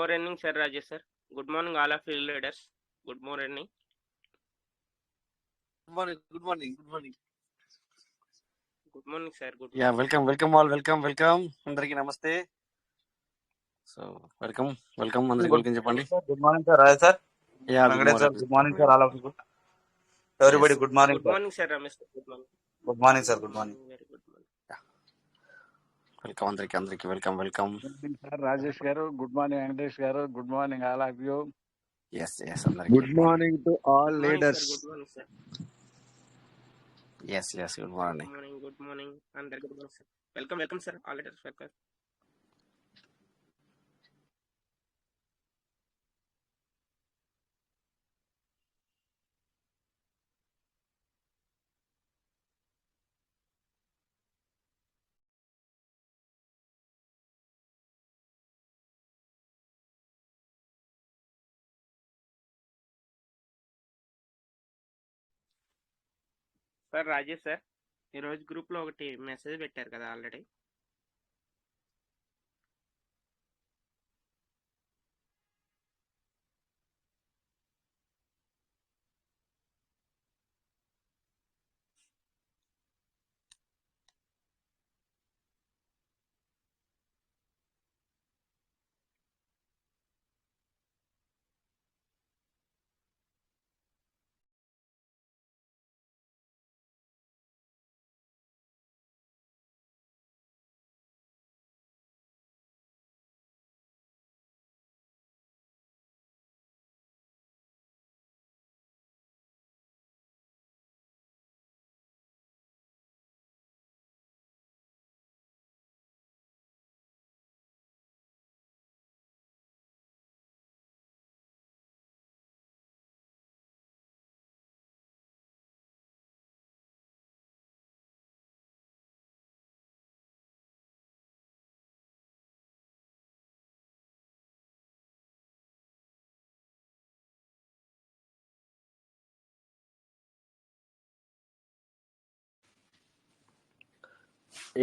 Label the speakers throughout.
Speaker 1: morning, sir, Rajesh sir. Good morning, all of you leaders. Good morning.
Speaker 2: Good morning. Good morning. Good morning.
Speaker 1: Good morning, sir. Good
Speaker 2: Yeah,
Speaker 1: morning.
Speaker 2: welcome all. Welcome. అందరికి నమస్తే. So, welcome. అందరికి welcome చెప్పండి.
Speaker 3: Good morning, sir. Raj sir.
Speaker 2: Yeah, good
Speaker 3: Venkatesh sir.
Speaker 2: morning.
Speaker 3: Good morning, sir. All of you. Everybody,
Speaker 2: Yes.
Speaker 3: good morning,
Speaker 1: Good
Speaker 3: sir.
Speaker 1: morning, sir, Ramesh sir. Good morning.
Speaker 3: Good morning, sir. Good morning.
Speaker 1: Very good morning.
Speaker 2: Welcome అందరికి welcome.
Speaker 4: Good morning, sir. Rajesh garu. Good morning, Venkatesh garu. Good morning, all of you.
Speaker 2: Yes, అందరికి
Speaker 5: Good morning to all
Speaker 1: Good morning,
Speaker 5: leaders.
Speaker 1: sir. Good morning, sir.
Speaker 2: yes, good morning.
Speaker 1: Good morning. And good morning, sir. Welcome, sir. All leaders, welcome. Sir Rajesh sir ఈరోజు గ్రూప్లో ఒకటి message పెట్టారు కదా already.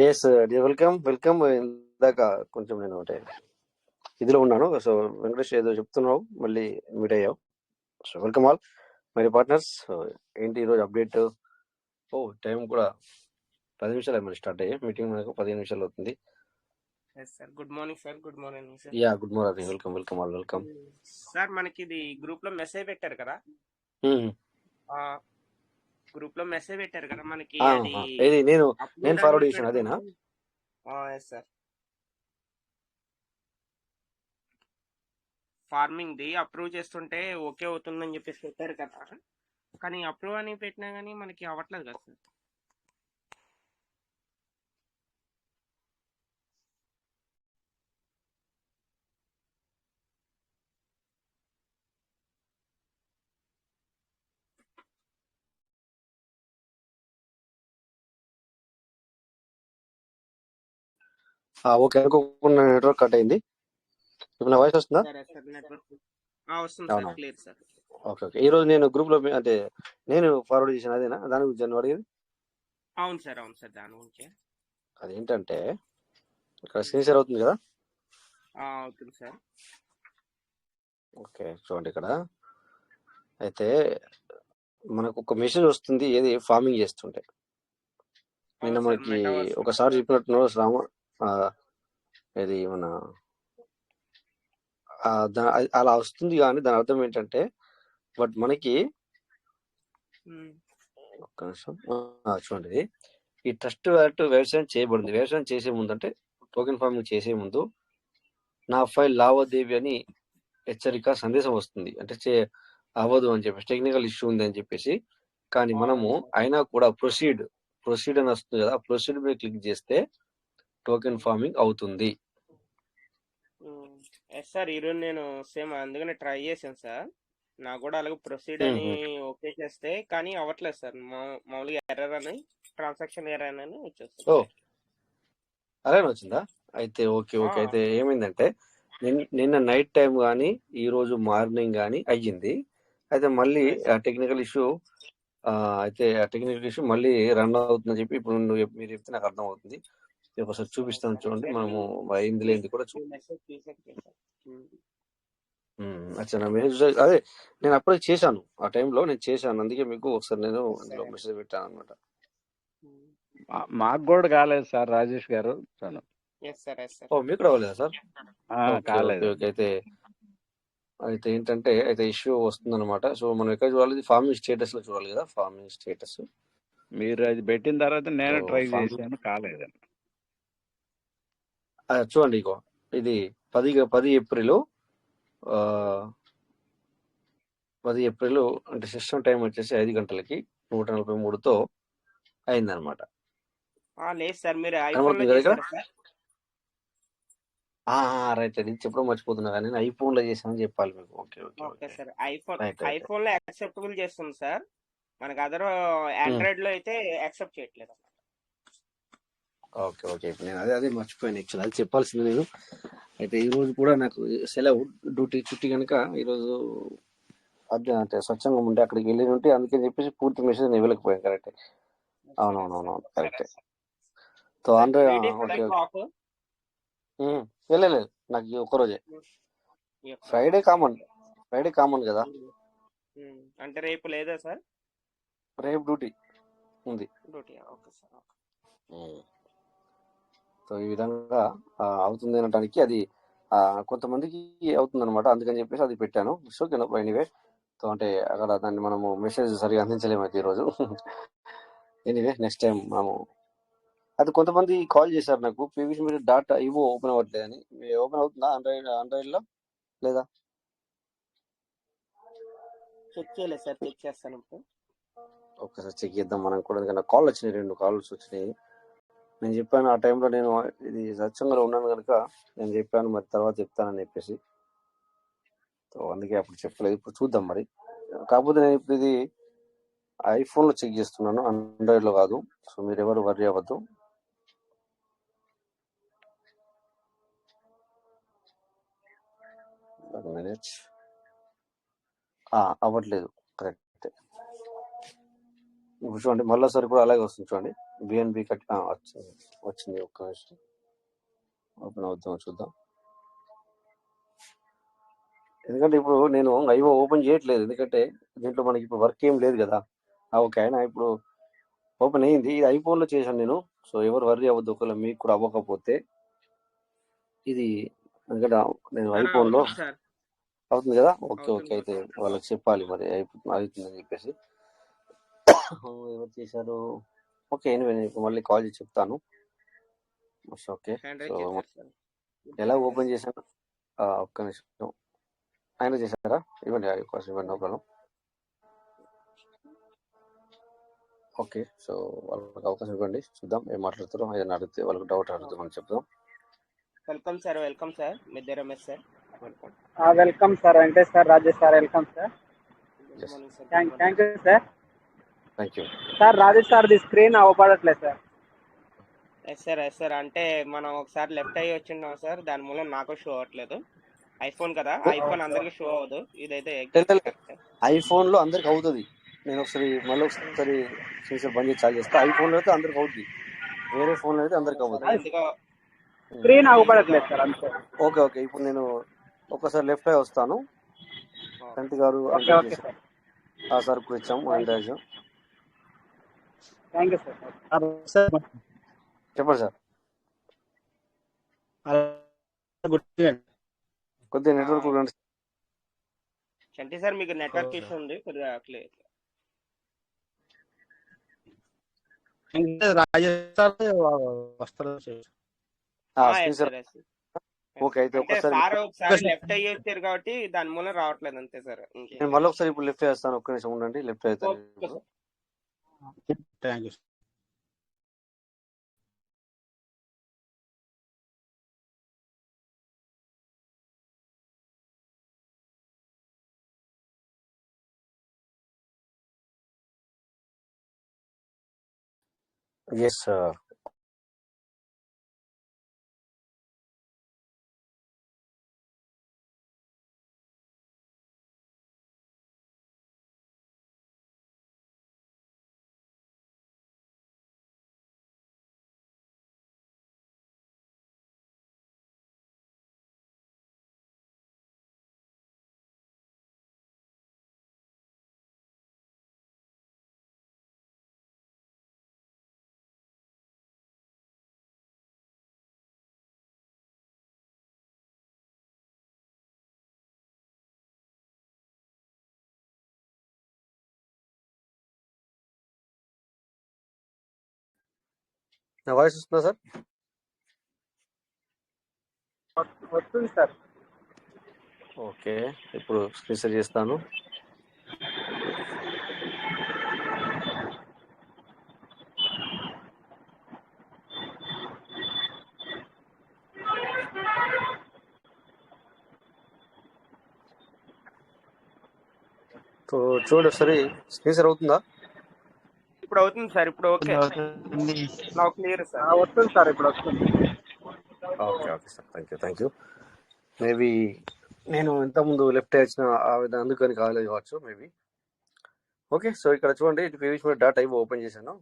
Speaker 2: Yes welcome. ఇందాక కొంచెం నేను ఒకటే ఇదిలో ఉన్నాను. సో వెంకటేష్ ఏదో చెప్తున్నావు, మళ్ళీ మీట్ అయ్యావు. So welcome all my partners. ఏంటి ఈరోజు అప్డేట్? టైం కూడా 10 నిమిషాలు మరి స్టార్ట్ అయ్యాయి. మీటింగ్ మనకు 15 నిమిషాలు అవుతుంది.
Speaker 1: Sir good morning sir. Good morning sir.
Speaker 2: Yeah, good morning. Welcome all.
Speaker 1: Sir మనకి ఇది గ్రూప్ లో మెసేజ్ పెట్టారు కదా, గ్రూప్ లో మెసేజ్ పెట్టారు కదా మనకి.
Speaker 2: అది నేను ఫార్వర్డ్ చేశాను, అదేనా?
Speaker 1: సార్ ఫార్మింగ్ ది అప్రూవ్ చేస్తుంటే ఓకే అవుతుందని చెప్పేసి పెట్టారు కదా, కానీ అప్రూవ్ అని పెట్టినా కానీ మనకి అవ్వట్లేదు కదా సార్.
Speaker 2: ఓకే, అనుకోకుండా నెట్వర్క్ కట్ అయింది. ఇప్పుడు నా వాయిస్ వస్తుందా?
Speaker 1: సరే సార్, నెట్వర్క్ వస్తుంది సార్, క్లియర్ సార్.
Speaker 2: ఓకే. ఈ రోజు నేను గ్రూప్ లో అంటే నేను ఫార్వర్డ్ చేసిన అదేనా? దాని గురించి నేను అడిగేది.
Speaker 1: అవును సార్ దాని గురించి.
Speaker 2: అదేంటంటే ఇక్కడ స్క్రీన్ షేర్ అవుతుంది కదా?
Speaker 1: అవుతుంది సార్.
Speaker 2: ఓకే, చూడండి ఇక్కడ అయితే మనకు ఒక మెసేజ్ వస్తుంది, ఏది ఫార్మింగ్ చేస్తుంటే. నిన్న మనకి ఒకసారి చెప్పినట్టు శ్రామ ఇది మన అలా వస్తుంది, కానీ దాని అర్థం ఏంటంటే బట్ మనకి ఒక్క నిమిషం చూడండి. ఈ ట్రస్ట్ వ్యాలెట్ వ్యవసాయం చేయబడింది. వ్యవసాయం చేసే ముందు అంటే టోకెన్ ఫార్మింగ్ చేసే ముందు నా ఫైల్ లావాదేవీ అని హెచ్చరిక సందేశం వస్తుంది, అంటే అవ్వదు అని చెప్పేసి, టెక్నికల్ ఇష్యూ ఉంది అని చెప్పేసి. కానీ మనము అయినా కూడా ప్రొసీడ్ అని వస్తుంది కదా, ప్రొసీడ్ మీద క్లిక్ చేస్తే టోకెన్ ఫార్మింగ్ అవుతుంది.
Speaker 1: సార్ ఈరోజు నేను సేమ్ అందుకనే ట్రై చేశాను సార్. నాకు కూడా అలాగే ప్రొసీడ్ అని ఓకే చేస్తే కానీ అవ్వట్లేదు సార్. మామూలుగా ఎర్రర్ అని, ట్రాన్సాక్షన్ ఎర్రర్ అని వచ్చేస్తుంది.
Speaker 2: అలానే వచ్చిందా? అయితే ఓకే. అయితే ఏమైందంటే నిన్న నైట్ టైం కానీ ఈ రోజు మార్నింగ్ కానీ అయ్యింది. అయితే మళ్ళీ టెక్నికల్ ఇష్యూ మళ్ళీ రన్ అవుతుందని చెప్పి ఇప్పుడు మీరు చెప్తే నాకు అర్థం అవుతుంది. ఒకసారి చూపిస్తాను చూడండి. మనము అయింది లేనిది కూడా అచ్చా నా మెసేజ్ అదే నేను అప్పుడే చేశాను. ఆ టైంలో నేను చేశాను. అందుకే మీకు ఒకసారి నేను ఇందులో
Speaker 1: సరే
Speaker 2: మెసేజ్ పెట్టాను అనమాట.
Speaker 4: మాకు కూడా కాలేదు సార్ రాజేష్ గారు. తను
Speaker 1: ఎస్ సార్ ఎస్ సార్
Speaker 2: ఓ మీకు రావాలేదా సార్? ఓకే ఓకే
Speaker 4: కాలేదు.
Speaker 2: ఓకే. అయితే అయితే ఏంటంటే అయితే ఇష్యూ వస్తుందన్నమాట. సో మనం ఎక్కడ చూడాలి? ఫార్మింగ్ స్టేటస్ లో చూడాలి కదా, ఫార్మింగ్ స్టేటస్.
Speaker 4: మీరు అది పెట్టిన తర్వాత నేను
Speaker 2: సో
Speaker 4: ట్రై
Speaker 2: ఫార్మింగ్
Speaker 4: చేశాను, కాలేదండి.
Speaker 2: చూడండి ఇగో ఇది 10 ఏప్రిల్ 10 ఏప్రిల్ అంటే సిస్టమ్ టైం వచ్చేసి 5 గంటలకి 143తో అయిందనమాట.
Speaker 1: లేదు సార్, మీరు ఐఫోన్ లో
Speaker 2: కనబడుతుంది కదా ఇక్కడ?
Speaker 1: చేశారా సార్?
Speaker 2: Right right. ఇది చెప్పడం మర్చిపోతున్నా కానీ నేను ఐఫోన్ లో చేశానని చెప్పాలి మీకు. Okay okay
Speaker 1: okay
Speaker 2: okay.
Speaker 1: Sir, iPhone
Speaker 2: right right.
Speaker 1: IPhone లో యాక్సెప్టబుల్ చేస్తుంది సార్. మనకి అదర్
Speaker 2: ఉమ్,
Speaker 1: ఆండ్రాయిడ్ లో అయితే యాక్సెప్ట్ చేయట్లేదు.
Speaker 2: Okay okay. ఇప్పుడు నేను అదే మర్చిపోయాను యాక్చువల్, అది చెప్పాల్సింది నేను. అయితే ఈ రోజు కూడా నాకు సెలవు, డ్యూటీ చుట్టి కనుక ఈరోజు అంటే స్వచ్ఛంగా ఉంటే అక్కడికి వెళ్ళి ఉంటే అందుకని చెప్పేసి పూర్తి మెసేజ్ నేను ఇవ్వలేకపోయాను. కరెక్టే. అవునవునవును కరెక్టే. సో
Speaker 1: సార్
Speaker 2: అంటే
Speaker 1: 3 days
Speaker 2: ఓకే ఓకే.
Speaker 1: ఆఫ్.
Speaker 2: వెళ్ళలేదు నాకు ఈ ఒక్కరోజే. ఫ్రైడే కామన్ కదా.
Speaker 1: అంటే రేపు లేదా సార్?
Speaker 2: రేపు డ్యూటీ ఉంది.
Speaker 1: Duty. Okay sir.
Speaker 2: Um. So ఈ విధంగా అవుతుంది అనడానికి అది కొంతమందికి అవుతుంది అనమాట. అందుకని చెప్పేసి అది పెట్టాను. So anyway. సో అంటే అక్కడ దాన్ని మనము మెసేజ్ సరిగా అందించలేము అయితే ఈరోజు. ఎనీవే నెక్స్ట్ టైం మనము అది కొంతమంది కాల్ చేశారు నాకు, పీవీసీ మీరు డాటా ఇవో ఓపెన్ అవ్వట్లేదని. ఓపెన్ అవుతుందా ఆండ్రాయిడ్ లో లేదా?
Speaker 1: చెక్ చేయలేదు సార్, చెక్ చేస్తాను ఇప్పుడు.
Speaker 2: ఒక్కసారి చెక్ చేద్దాం మనం కూడా. ఎందుకంటే కాల్ వచ్చినాయి, 2 కాల్స్ వచ్చినాయి. నేను చెప్పాను ఆ టైంలో నేను ఇది సత్సంగంలో ఉన్నాను కనుక నేను చెప్పాను, మరి తర్వాత చెప్తానని చెప్పేసి. సో అందుకే అప్పుడు చెప్పలేదు. ఇప్పుడు చూద్దాం మరి. కాకపోతే నేను ఇప్పుడు ఇది ఐఫోన్ లో చెక్ చేస్తున్నాను, ఆండ్రాయిడ్ లో కాదు. సో మీరు ఎవరు వర్రీ అవ్వద్దు. ఒక మినిట్. అవ్వట్లేదు. కరెక్ట్. ఇప్పుడు చూడండి మళ్ళీసారి కూడా అలాగే వస్తుంది చూడండి. బిఎన్బి కట్ వచ్చింది. ఒక్క నిమిషం ఓపెన్ అవుతాం చూద్దాం. ఎందుకంటే ఇప్పుడు నేను ఐవో ఓపెన్ చేయట్లేదు, ఎందుకంటే దీంట్లో మనకి ఇప్పుడు వర్క్ ఏం లేదు కదా. ఓకే అయినా ఇప్పుడు ఓపెన్ అయ్యింది. ఇది ఐఫోన్ లో చేశాను నేను. సో ఎవరు వర్రీ అవ్వద్దు ఒకవేళ మీకు కూడా అవ్వకపోతే. ఇది ఎందుకంటే నేను ఐఫోన్ లో
Speaker 1: అవుతుంది సార్,
Speaker 2: అవుతుంది కదా. Okay okay.
Speaker 1: అవుతుంది.
Speaker 2: అయితే వాళ్ళకి చెప్పాలి మరి అవుతుందని చెప్పేసి. ఎవరు చేశారు? ఓకే ఎనివే నేను మళ్ళీ కాల్ చేసి చెప్తాను. ఓకే. సో
Speaker 1: ఆండ్రాయిడ్ చేశారు సార్.
Speaker 2: ఎలా ఓపెన్ చేశాను? ఒక్క నిమిషం. ఆయన చేశారా? ఇవ్వండి అవకాశం ఇవ్వండి, నో ప్రాబ్లం. ఓకే. సో వాళ్ళకి అవకాశం ఇవ్వండి, చూద్దాం ఏం మాట్లాడతారో. ఏదైనా అడిగితే వాళ్ళకి డౌట్ అడుగుతామని చెప్దాం.
Speaker 1: Welcome sir, welcome sir. Midde Ramesh sir, welcome.
Speaker 5: Welcome sir Venkatesh sir, Rajesh sir, welcome sir.
Speaker 1: Good morning sir.
Speaker 5: Thank you sir.
Speaker 2: Thank you
Speaker 5: sir Rajesh sir the screen అవ్వబడట్లేదు సార్.
Speaker 1: ఎస్ సార్ అంటే మనం ఒకసారి లెఫ్ట్ అయ్యి వచ్చింటాం సార్, దాని మూలం నాకు షో అవ్వట్లేదు. ఐఫోన్ కదా, ఐఫోన్ అందరికి షో అవ్వదు. ఇదైతే కరెక్ట్.
Speaker 2: ఐఫోన్ లో అందరికి అవుతుంది. నేను మళ్ళీ ఒకసారి చేసే బంద్ చేసి చాలు చేస్తా. ఐఫోన్ లో అయితే అందరికి అవుతుంది, వేరే ఫోన్ లో అయితే అందరికి అవ్వదు.
Speaker 1: ఎందుకో
Speaker 5: స్క్రీన్ అవ్వబడట్లేదు సార్ అంతే.
Speaker 2: Okay okay. ఇప్పుడు నేను ఒక్కసారి లెఫ్ట్ అయి వస్తాను. కంటి గారు
Speaker 5: ఓకే ఓకే సార్.
Speaker 2: సార్ కూడా ఇచ్చాము అండ్
Speaker 5: థ్యాంక్ యూ సార్.
Speaker 2: చెప్పండి సార్. కొద్దిగా నెట్వర్క్
Speaker 1: చంటి సార్ మీకు నెట్వర్క్ ఇష్యూ ఉంది కొద్దిగా క్లియర్.
Speaker 2: ఓకే. అయితే
Speaker 1: అంటే సార్ ఒకసారి లెఫ్ట్ అయ్యి వచ్చారు కాబట్టి దాని మూలం రావట్లేదు అంతే సార్.
Speaker 2: నేను మళ్ళీ ఒకసారి ఇప్పుడు లెఫ్ట్ చేస్తాను. ఒక్క నిమిషం ఉండండి, లెఫ్ట్ అవుతాను.
Speaker 4: Thank you.
Speaker 2: Yes sir. నా వాయిస్ వస్తుందా సార్?
Speaker 5: వస్తుంది సార్.
Speaker 2: ఓకే, ఇప్పుడు స్క్రీన్ షేర్ చేస్తాను. సో చూడండి ఒకసారి, స్క్రీన్ షేర్ అవుతుందా?
Speaker 1: ఇప్పుడు అవుతుంది సార్. ఇప్పుడు ఓకే, నాకు క్లియర్ సార్.
Speaker 5: వస్తుంది సార్, ఇప్పుడు వస్తుంది.
Speaker 2: Okay okay sir, thank you. Maybe నేను ఇంతకుముందు లెఫ్ట్ వచ్చిన ఆ విధంగా అందుకని కాలేదు కావచ్చు మేబీ. ఓకే, సో ఇక్కడ చూడండి, pvsmith.io ఓపెన్ చేశాను.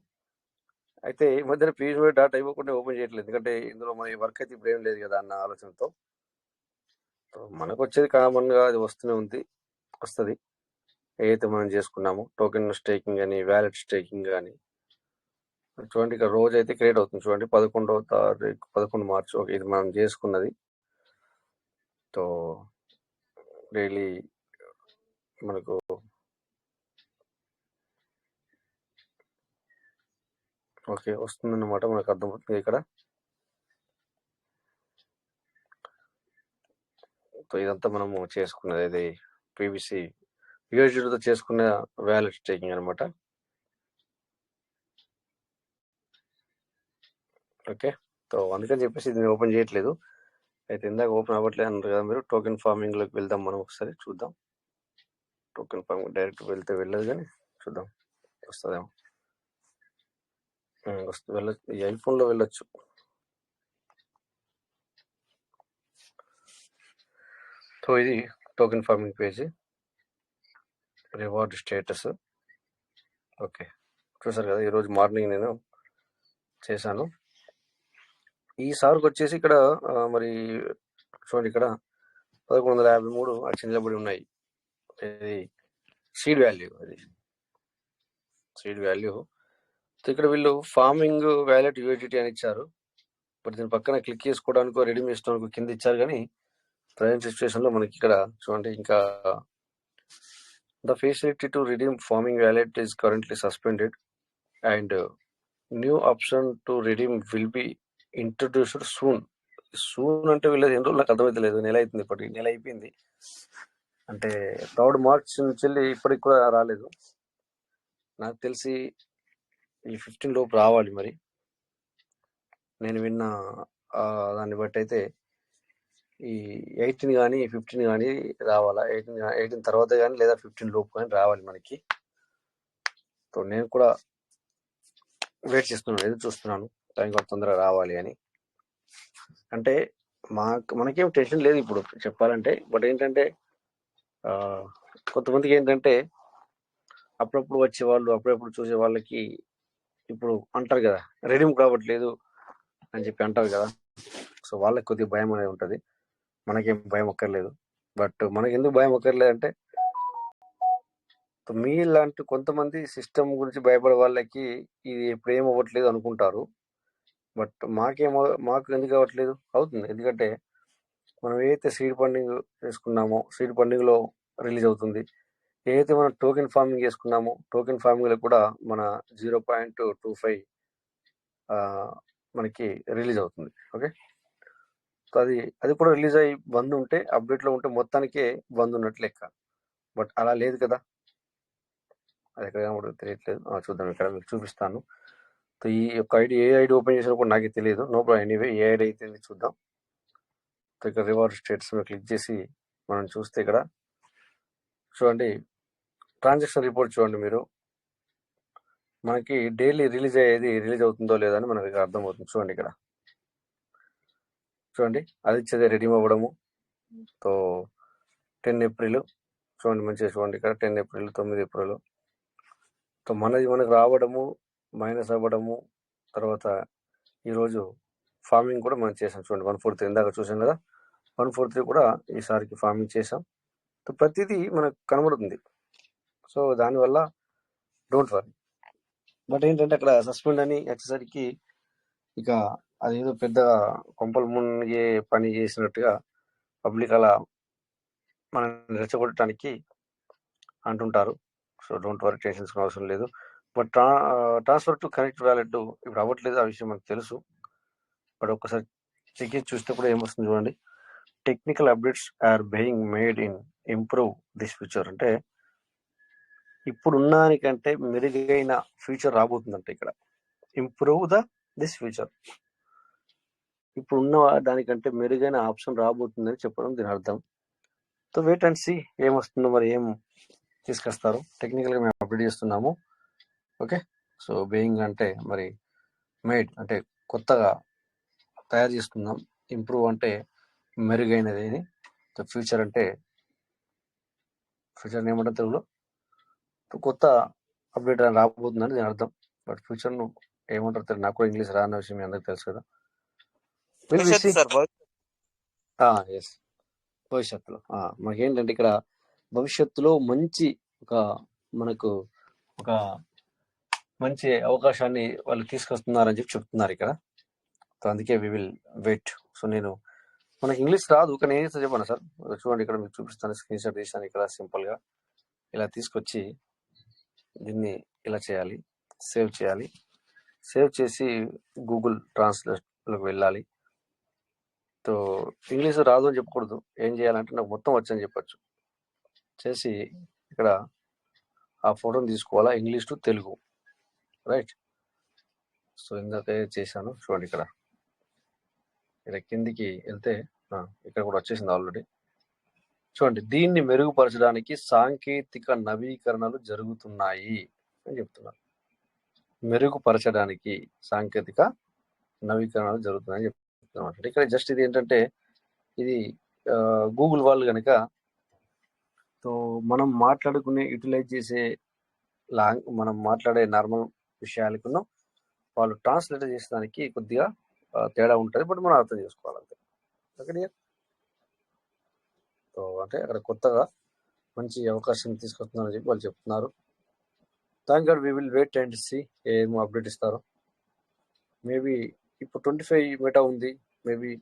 Speaker 2: అయితే ఈ మధ్యన pvsmith.io కూడా ఓపెన్ చేయట్లేదు, ఎందుకంటే ఇందులో మన వర్క్ అయితే ఇప్పుడు ఏం లేదు కదా అన్న ఆలోచనతో. సో మనకు వచ్చేది కామన్గా అది వస్తుంది ఏదైతే మనం చేసుకున్నామో, టోకెన్ స్టేకింగ్ కానీ వ్యాలెట్ స్టేకింగ్ కానీ. చూడండి ఇక్కడ రోజు అయితే క్రియేట్ అవుతుంది. చూడండి 11వ తారీఖు 11 మార్చ్. ఓకే, ఇది మనం చేసుకున్నది. సో డైలీ మనకు ఓకే వస్తుందన్నమాట, మనకు అర్థమవుతుంది ఇక్కడ. సో ఇదంతా మనము చేసుకున్నది ఇది పీవీసీ యూఎస్డీతో చేసుకున్న వ్యాలెట్ స్టేకింగ్ అనమాట. ఓకే, సో అందుకని చెప్పేసి ఇది ఓపెన్ చేయట్లేదు. అయితే ఇందాక ఓపెన్ అవ్వట్లేదు అన్నారు కదా మీరు. టోకెన్ ఫార్మింగ్ లోకి వెళ్దాం మనం, ఒకసారి చూద్దాం. టోకెన్ ఫార్మింగ్ డైరెక్ట్ వెళ్తే వెళ్ళదు, కానీ చూద్దాం వస్తుందేమో. వెళ్ళచ్చు, ఈ ఐఫోన్ లో వెళ్ళొచ్చు. సో ఇది token farming page, reward status. Okay, చూసారు కదా, ఈరోజు మార్నింగ్ నేను చేశాను. ఈసారికి వచ్చేసి ఇక్కడ మరి చూడండి, ఇక్కడ 1153 అచ్చి నిలబడి ఉన్నాయి. ఇది సీడ్ వాల్యూ, అది సీడ్ వాల్యూ. ఇక్కడ వీళ్ళు ఫార్మింగ్ వ్యాలెట్ యూఎస్డిటీ అని ఇచ్చారు. బట్ దీని పక్కన క్లిక్ చేసుకోవడానికి రెడీమ్ చేసుకోవడానికి కింద ఇచ్చారు, కానీ ప్రజెంట్ సిచ్యువేషన్ లో మనకి ఇక్కడ చూడండి, ఇంకా the facility to redeem farming wallet is currently suspended and new option to redeem will be introduced soon. Soon అంటే వీళ్ళది ఎన్ని రోజులు నాకు అర్థమైతలేదు. నెల అవుతుంది, ఇప్పటికి నెల అయిపోయింది. అంటే 3rd మార్చ్ నుంచి వెళ్ళి ఇప్పటికి కూడా రాలేదు. నాకు తెలిసి ఈ 15 లోపు రావాలి. మరి నేను విన్న దాన్ని బట్టి అయితే ఈ 18 కానీ 15 కానీ రావాలా, 18 తర్వాత కానీ లేదా 15 లోపు కానీ రావాలి మనకి. సో నేను కూడా వెయిట్ చేస్తున్నాను, ఎదురు చూస్తున్నాను టైం కూడా తొందరగా రావాలి అని. అంటే మనకేం టెన్షన్ లేదు ఇప్పుడు చెప్పాలంటే. బట్ ఏంటంటే కొంతమందికి ఏంటంటే అప్పుడప్పుడు వచ్చేవాళ్ళు, అప్పుడప్పుడు చూసే వాళ్ళకి ఇప్పుడు అంటారు కదా, రెడీమ్ కావట్లేదు అని చెప్పి అంటారు కదా. సో వాళ్ళకి కొద్దిగా భయం అనేది ఉంటుంది. మనకేం భయం అక్కర్లేదు. బట్ మనకి ఎందుకు భయం అక్కర్లేదు అంటే, మీ లాంటి కొంతమంది సిస్టమ్ గురించి భయపడే వాళ్ళకి ఇది ఎప్పుడు ఏం అవ్వట్లేదు అనుకుంటారు. బట్ మాకు ఎందుకు అవ్వట్లేదు? అవుతుంది. ఎందుకంటే మనం ఏదైతే సీడ్ ఫండింగ్ చేసుకున్నామో, సీడ్ ఫండింగ్ లో రిలీజ్ అవుతుంది. ఏదైతే మనం టోకెన్ ఫార్మింగ్ చేసుకున్నామో, టోకెన్ ఫార్మింగ్ లో కూడా మన 0.25 మనకి రిలీజ్ అవుతుంది. ఓకే, సో అది కూడా రిలీజ్ అయ్యి బంద్ ఉంటే, అప్డేట్ లో ఉంటే మొత్తానికే బంద్ ఉన్నట్లు లెక్క. బట్ అలా లేదు కదా, అది ఎక్కడ కూడా తెలియట్లేదు. చూద్దాం, ఇక్కడ మీకు చూపిస్తాను. సో ఈ యొక్క ఐడి ఏ ఐడి ఓపెన్ చేసినా కూడా నాకే తెలియదు. నో ప్రాబ్లం, ఎనీవే ఏ ఐడి అయితే చూద్దాం. సో ఇక్కడ రివార్డ్ స్టేటస్ మీద క్లిక్ చేసి మనం చూస్తే ఇక్కడ చూడండి, ట్రాన్సాక్షన్ రిపోర్ట్ చూడండి మీరు. మనకి డైలీ రిలీజ్ అవుతుందో లేదో అని మనకి అర్థమవుతుంది. చూడండి ఇక్కడ చూడండి, అది ఇచ్చేది రెడీమ్ అవ్వడము. సో 10 ఏప్రిల్ చూడండి, మంచిగా చూడండి ఇక్కడ 10 ఏప్రిల్ 9 ఏప్రిల్. సో మనకు రావడము, మైనస్ అవ్వడము. తర్వాత ఈరోజు ఫార్మింగ్ కూడా మనం చేసాం. చూడండి 143 ఇందాక చూసాం కదా, 143 కూడా ఈసారికి ఫార్మింగ్ చేసాం. సో ప్రతిదీ మనకు కనబడుతుంది. సో దానివల్ల డోంట్ వరీ. బట్ ఏంటంటే అక్కడ సస్పెండ్ అని వచ్చేసరికి ఇక అదేదో పెద్ద కొంపలు మునిగే పని చేసినట్టుగా పబ్లిక్ అలా మనం రెచ్చగొట్టడానికి అంటుంటారు. సో డోంట్ వరీ, టెన్షన్ అవసరం లేదు. But transfer to connect wallet ఇప్పుడు అవ్వట్లేదు, ఆ విషయం మనకు తెలుసు. బట్ ఒక్కసారి చెక్ చేసి చూస్తే కూడా ఏమొస్తుంది చూడండి. Technical updates are being made in improve this future. అంటే ఇప్పుడున్న దానికంటే మెరుగైన ఫ్యూచర్ రాబోతుందంట ఇక్కడ. ఇంప్రూవ్ దిస్ ఫ్యూచర్, ఇప్పుడున్న దానికంటే మెరుగైన ఆప్షన్ రాబోతుందని చెప్పడం దీని అర్థం. సో వెయిట్ అండ్ సీ ఏమొస్తుందో, మరి ఏం తీసుకొస్తారు. టెక్నికల్గా మేము అప్డేట్ చేస్తున్నాము. ఓకే, సో బీయింగ్ అంటే మరి మేడ్ అంటే కొత్తగా తయారు చేస్తున్నాం, ఇంప్రూవ్ అంటే మెరుగైనది, ఫ్యూచర్ అంటే ఫ్యూచర్ ఏమంటారు తెలుగులో, కొత్త అప్డేట్ రాబోతుందని దీని అర్థం. బట్ ఫ్యూచర్ను ఏమంటారు తెలియదు, నాకు కూడా ఇంగ్లీష్ రాన్న విషయం మీ అందరికి తెలుసు కదా.
Speaker 3: భవిష్యత్తు సార్
Speaker 2: ఎస్, భవిష్యత్తులో మనకేంటంటే ఇక్కడ భవిష్యత్తులో మంచి మనకు ఒక మంచి అవకాశాన్ని వాళ్ళు తీసుకొస్తున్నారని చెప్పి చెప్తున్నారు ఇక్కడ. సో అందుకే వి విల్ వెయిట్. సో మనకి ఇంగ్లీష్ రాదు, కానీ ఏం చేస్తా చెప్పండి సార్. చూడండి ఇక్కడ మీకు చూపిస్తాను, స్క్రీన్ షాట్ తీసాను ఇక్కడ. సింపుల్గా ఇలా తీసుకొచ్చి దీన్ని ఇలా చేయాలి, సేవ్ చేయాలి. సేవ్ చేసి గూగుల్ ట్రాన్స్లేట్లోకి వెళ్ళాలి. సో ఇంగ్లీష్ రాదు అని చెప్పకూడదు, ఏం చేయాలంటే నాకు మొత్తం వచ్చని చెప్పచ్చు. చేసి ఇక్కడ ఆ ఫోటోని తీసుకోవాలా, English to Telugu, right. So ఇందాక చేశాను చూడండి, ఇక్కడ కిందికి వెళ్తే ఇక్కడ కూడా వచ్చేసింది ఆల్రెడీ. చూడండి, దీన్ని మెరుగుపరచడానికి సాంకేతిక నవీకరణలు జరుగుతున్నాయి అని చెప్తున్నారు. మెరుగుపరచడానికి సాంకేతిక నవీకరణలు జరుగుతున్నాయని చెప్తున్నారు. ఇక్కడ జస్ట్ ఇది ఏంటంటే, ఇది గూగుల్ వాళ్ళు కనుక సో మనం మాట్లాడుకునే యూటిలైజ్ చేసే మనం మాట్లాడే నార్మల్ విషయాలకును వాళ్ళు ట్రాన్స్లేట్ చేసేదానికి కొద్దిగా తేడా ఉంటుంది. బట్ మనం అర్థం చేసుకోవాలంటే ఓకే. సో అంటే అక్కడ కొత్తగా మంచి అవకాశం తీసుకొస్తున్నారని చెప్పి వాళ్ళు చెప్తున్నారు. Thank God, we will wait and see ఏమో అప్డేట్ ఇస్తారు. మేబీ ఇప్పుడు 25 మెటా ఉంది, మేబీ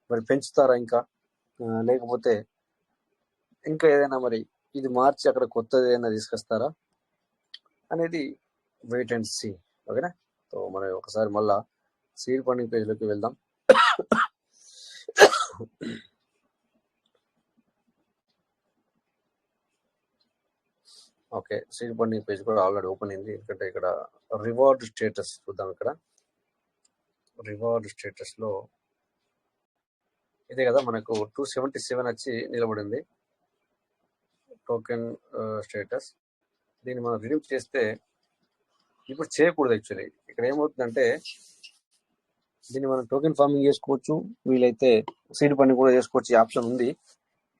Speaker 2: మరి పెంచుతారా ఇంకా, లేకపోతే ఇంకా ఏదైనా మరి ఇది మార్చి అక్కడ కొత్తది ఏదైనా తీసుకొస్తారా అనేది వెయిట్ అండ్ సీ. ఓకేనా. సో మనం ఒకసారి మళ్ళా సీడ్ ఫండింగ్ పేజ్లోకి వెళ్దాం. ఓకే, సీడ్ ఫండింగ్ పేజ్ కూడా ఆల్రెడీ ఓపెన్ అయింది. ఎందుకంటే ఇక్కడ రివార్డ్ స్టేటస్ చూద్దాం. ఇక్కడ రివార్డ్ స్టేటస్లో ఇదే కదా మనకు 277 వచ్చి నిలబడింది టోకెన్ స్టేటస్. దీన్ని మనం రిడీమ్ చేస్తే ఇప్పుడు చేయకూడదు. యాక్చువల్లీ ఇక్కడ ఏమవుతుందంటే, దీన్ని మనం టోకెన్ ఫార్మింగ్ చేసుకోవచ్చు, వీలైతే సీడ్ ఫండింగ్ కూడా చేసుకోవచ్చు, ఈ ఆప్షన్ ఉంది.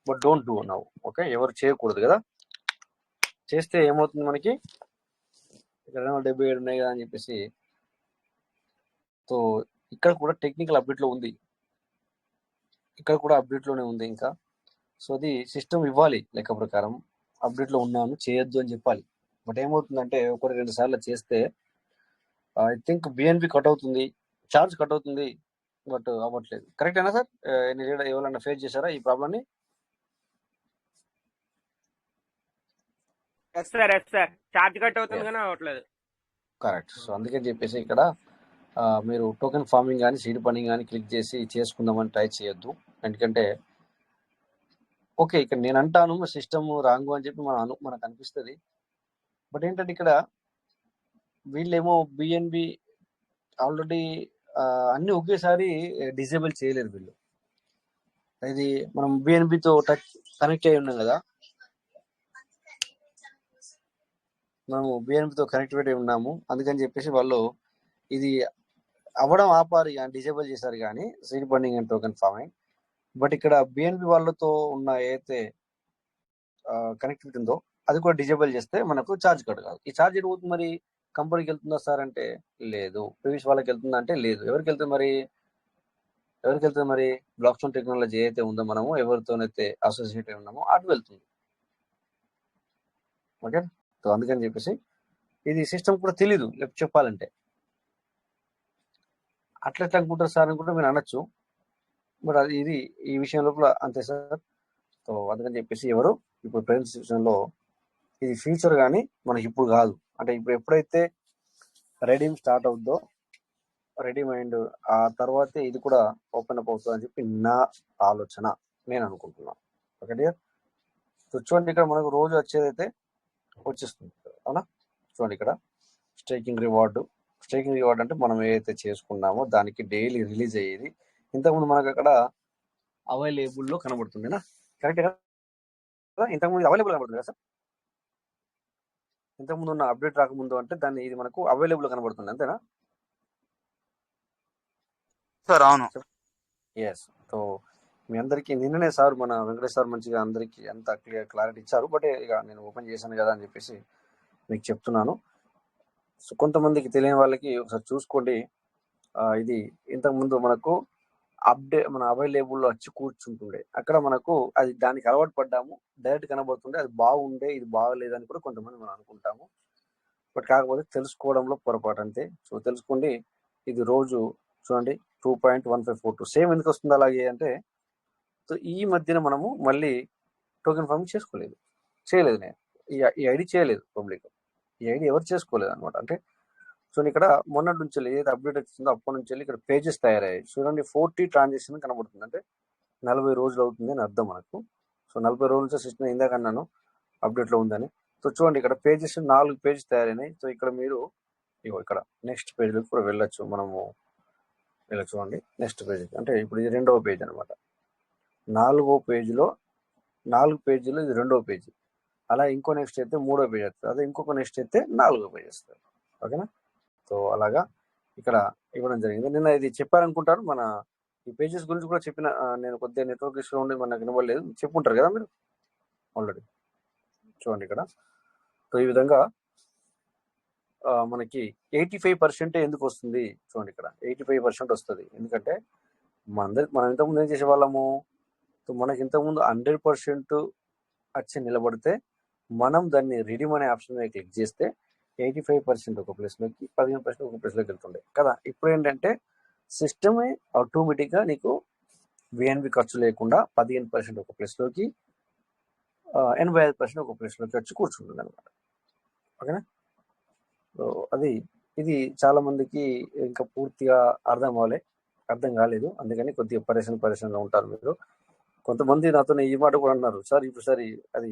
Speaker 2: But don't do now. Okay, ఎవరు చేయకూడదు కదా. చేస్తే ఏమవుతుంది మనకి, ఇక్కడ 77 ఉన్నాయి కదా అని చెప్పేసి. సో ఇక్కడ కూడా టెక్నికల్ అప్డేట్లో ఉంది, ఇక్కడ కూడా అప్డేట్లోనే ఉంది ఇంకా. సో అది సిస్టమ్ ఇవ్వాలి, లెక్క ప్రకారం అప్డేట్లో ఉన్నాను చేయొద్దు అని చెప్పాలి. బట్ ఏమవుతుందంటే, 1-2 సార్లు చేస్తే ఐ థింక్ బిఎన్బి కట్ అవుతుంది, ఛార్జ్ కట్ అవుతుంది, బట్ అవ్వట్లేదు. కరెక్టేనా సార్? ఎవరైనా ఫేస్ చేశారా ఈ ప్రాబ్లమ్ని?
Speaker 1: ఎస్ సార్ ఛార్జ్ కట్ అవుతుంది కానీ అవ్వట్లేదు.
Speaker 2: కరెక్ట్. సో అందుకని చెప్పేసి ఇక్కడ మీరు టోకెన్ ఫార్మింగ్ కానీ సీడ్ ఫండింగ్ కానీ క్లిక్ చేసి చేసుకుందామని ట్రై చేయొద్దు. ఎందుకంటే ఓకే, ఇక్కడ నేను అంటాను సిస్టమ్ రాంగు అని చెప్పి మనకు అనిపిస్తుంది. బట్ ఏంటంటే ఇక్కడ వీళ్ళేమో బిఎన్బి ఆల్రెడీ అన్ని ఒకేసారి డిసేబుల్ చేయలేరు వీళ్ళు. ఇది మనం బిఎన్బితో కనెక్ట్ అయి ఉన్నాం కదా, మనము బిఎన్బితో కనెక్టివిటీ అయి ఉన్నాము. అందుకని చెప్పేసి వాళ్ళు ఇది అవ్వడం ఆపారు, డిసేబుల్ చేశారు కానీ seed funding and token farming. But ఇక్కడ బిఎన్బి వాళ్ళతో ఉన్న ఏదైతే కనెక్టివిటీ ఉందో అది కూడా డిజేబుల్ చేస్తే మనకు ఛార్జ్ కట్ కాదు. ఈ ఛార్జ్ ఎటు మరి కంపెనీకి వెళ్తుందా సార్ అంటే లేదు, ప్రీవియస్ వాళ్ళకి వెళ్తుందా అంటే లేదు. ఎవరికి వెళ్తుంది మరి బ్లాక్ చైన్ టెక్నాలజీ ఏదైతే ఉందో మనము ఎవరితోనైతే అసోసియేట్ అయి ఉన్నామో అటు వెళ్తుంది. ఓకే. సో అందుకని చెప్పేసి ఇది సిస్టమ్ కూడా తెలీదు చెప్పాలంటే. అట్లా ఎట్లా అనుకుంటారు సార్ అని కూడా మీరు అనొచ్చు. బట్ అది ఇది ఈ విషయం లోపల అంతే సార్. సో అందుకని చెప్పేసి ఎవరు ఇప్పుడు ప్రజెంట్ సిచ్యువేషన్లో ఇది ఫ్యూచర్ కానీ మనకి ఇప్పుడు కాదు అంటే ఇప్పుడు ఎప్పుడైతే రెడీమ్ స్టార్ట్ అవుద్దో రెడీ మైండ్ ఆ తర్వాతే ఇది కూడా ఓపెన్ అప్ అవుతుంది అని చెప్పి నా ఆలోచన, నేను అనుకుంటున్నాను. ఓకే, సో చూడండి ఇక్కడ మనకు రోజు వచ్చేదైతే వచ్చేస్తుంది అవునా. చూడండి ఇక్కడ స్టేకింగ్ రివార్డు అంటే మనం ఏదైతే చేసుకున్నామో దానికి డైలీ రిలీజ్ అయ్యేది. ఇంతకుముందు మనకు అక్కడ అవైలబుల్లో కనబడుతుందినా, కరెక్ట్ కదా? ఇంతకుముందు అవైలబుల్ కనబడుతుంది కదా సార్. ఇంతకుముందు ఉన్న అప్డేట్ రాకముందు అంటే దాన్ని ఇది మనకు అవైలబుల్ కనబడుతుంది అంతేనా?
Speaker 3: సార్ అవును.
Speaker 2: ఎస్. సో మీ అందరికీ నిన్ననే సార్ మన వెంకటేష్ సార్ మంచిగా అందరికీ అంత క్లారిటీ ఇచ్చారు. బట్ ఇక నేను ఓపెన్ చేశాను కదా అని చెప్పేసి మీకు చెప్తున్నాను. సో కొంతమందికి తెలియని వాళ్ళకి ఒకసారి చూసుకోండి. ఇది ఇంతకుముందు మనకు మన అవైలబుల్లో వచ్చి కూర్చుంటుండే, అక్కడ మనకు అది దానికి అలవాటు పడ్డాము, డైరెక్ట్ కనబడుతుండే, అది బాగుండే ఇది బాగలేదని కూడా కొంతమంది మనం అనుకుంటాము. బట్ కాకపోతే తెలుసుకోవడంలో పొరపాటు అంతే. సో తెలుసుకోండి. ఇది రోజు చూడండి 2.1542 సేమ్ ఎందుకు వస్తుంది అలాగే అంటే, సో ఈ మధ్యన మనము మళ్ళీ టోకెన్ ఫార్మింగ్ చేయలేదు నేను ఈ ఐడి చేయలేదు పబ్లిక్. ఈ ఐడి ఎవరు చేసుకోలేదు అనమాట. అంటే చూడండి ఇక్కడ మొన్నటి నుంచి ఏదైతే అప్డేట్ వచ్చిందో అప్పటి నుంచి ఇక్కడ పేజెస్ తయారయ్యాయి. చూడండి 40 ట్రాన్సాక్షన్ కనబడుతుంది, అంటే 40 రోజులు అవుతుంది అని అర్థం మనకు. సో 40 రోజుల నుంచి సిస్టమ్ ఇందాక అన్నాను అప్డేట్లో ఉందని. సో చూడండి ఇక్కడ పేజెస్ 4 పేజెస్ తయారైనాయి. సో ఇక్కడ మీరు ఇక్కడ నెక్స్ట్ పేజ్లోకి కూడా వెళ్ళొచ్చు, మనము ఇలా చూడండి నెక్స్ట్ పేజ్ అంటే ఇప్పుడు ఇది 2వ పేజ్ అనమాట. 4వ పేజీలో 4 పేజీలో ఇది 2వ పేజీ. అలా ఇంకో నెక్స్ట్ అయితే 3వ పేజ్ వస్తుంది, అదే ఇంకొక నెక్స్ట్ అయితే 4వ పేజ్ వస్తుంది. ఓకేనా? సో అలాగా ఇక్కడ ఇవ్వడం జరిగింది. నిన్న ఇది చెప్పారనుకుంటారు, మన ఈ పేజెస్ గురించి కూడా చెప్పిన. నేను కొద్దిగా నెట్వర్క్ ఇష్యూ ఉండి మనకు వినబడలేదు, చెప్పుంటారు కదా మీరు ఆల్రెడీ. చూడండి ఇక్కడ. సో ఈ విధంగా మనకి 85% ఎందుకు వస్తుంది చూడండి ఇక్కడ 85% వస్తుంది. ఎందుకంటే మనం ఇంతకుముందు ఏం చేసేవాళ్ళము, సో మనకి ఇంతకుముందు 100% వచ్చి నిలబడితే మనం దాన్ని రిడీమ్ అనే ఆప్షన్ మీద క్లిక్ చేస్తే 85% ఒక ప్లేస్లోకి 15% ఒక ప్లేస్లోకి వెళ్తుండే కదా. ఇప్పుడు ఏంటంటే సిస్టమే ఆటోమేటిక్గా నీకు విఎన్బి ఖర్చు లేకుండా 15% ఒక ప్లేస్లోకి 85% ఒక ప్లేస్లోకి వచ్చి కూర్చుంటుంది అనమాట. ఓకేనా? సో ఇది చాలా మందికి ఇంకా పూర్తిగా అర్థం కాలేదు, అందుకని కొద్దిగా పరిశ్రమలో ఉంటారు మీరు. కొంతమంది నాతో ఈ మాట కూడా అన్నారు, సార్ ఇప్పుడు సరే అది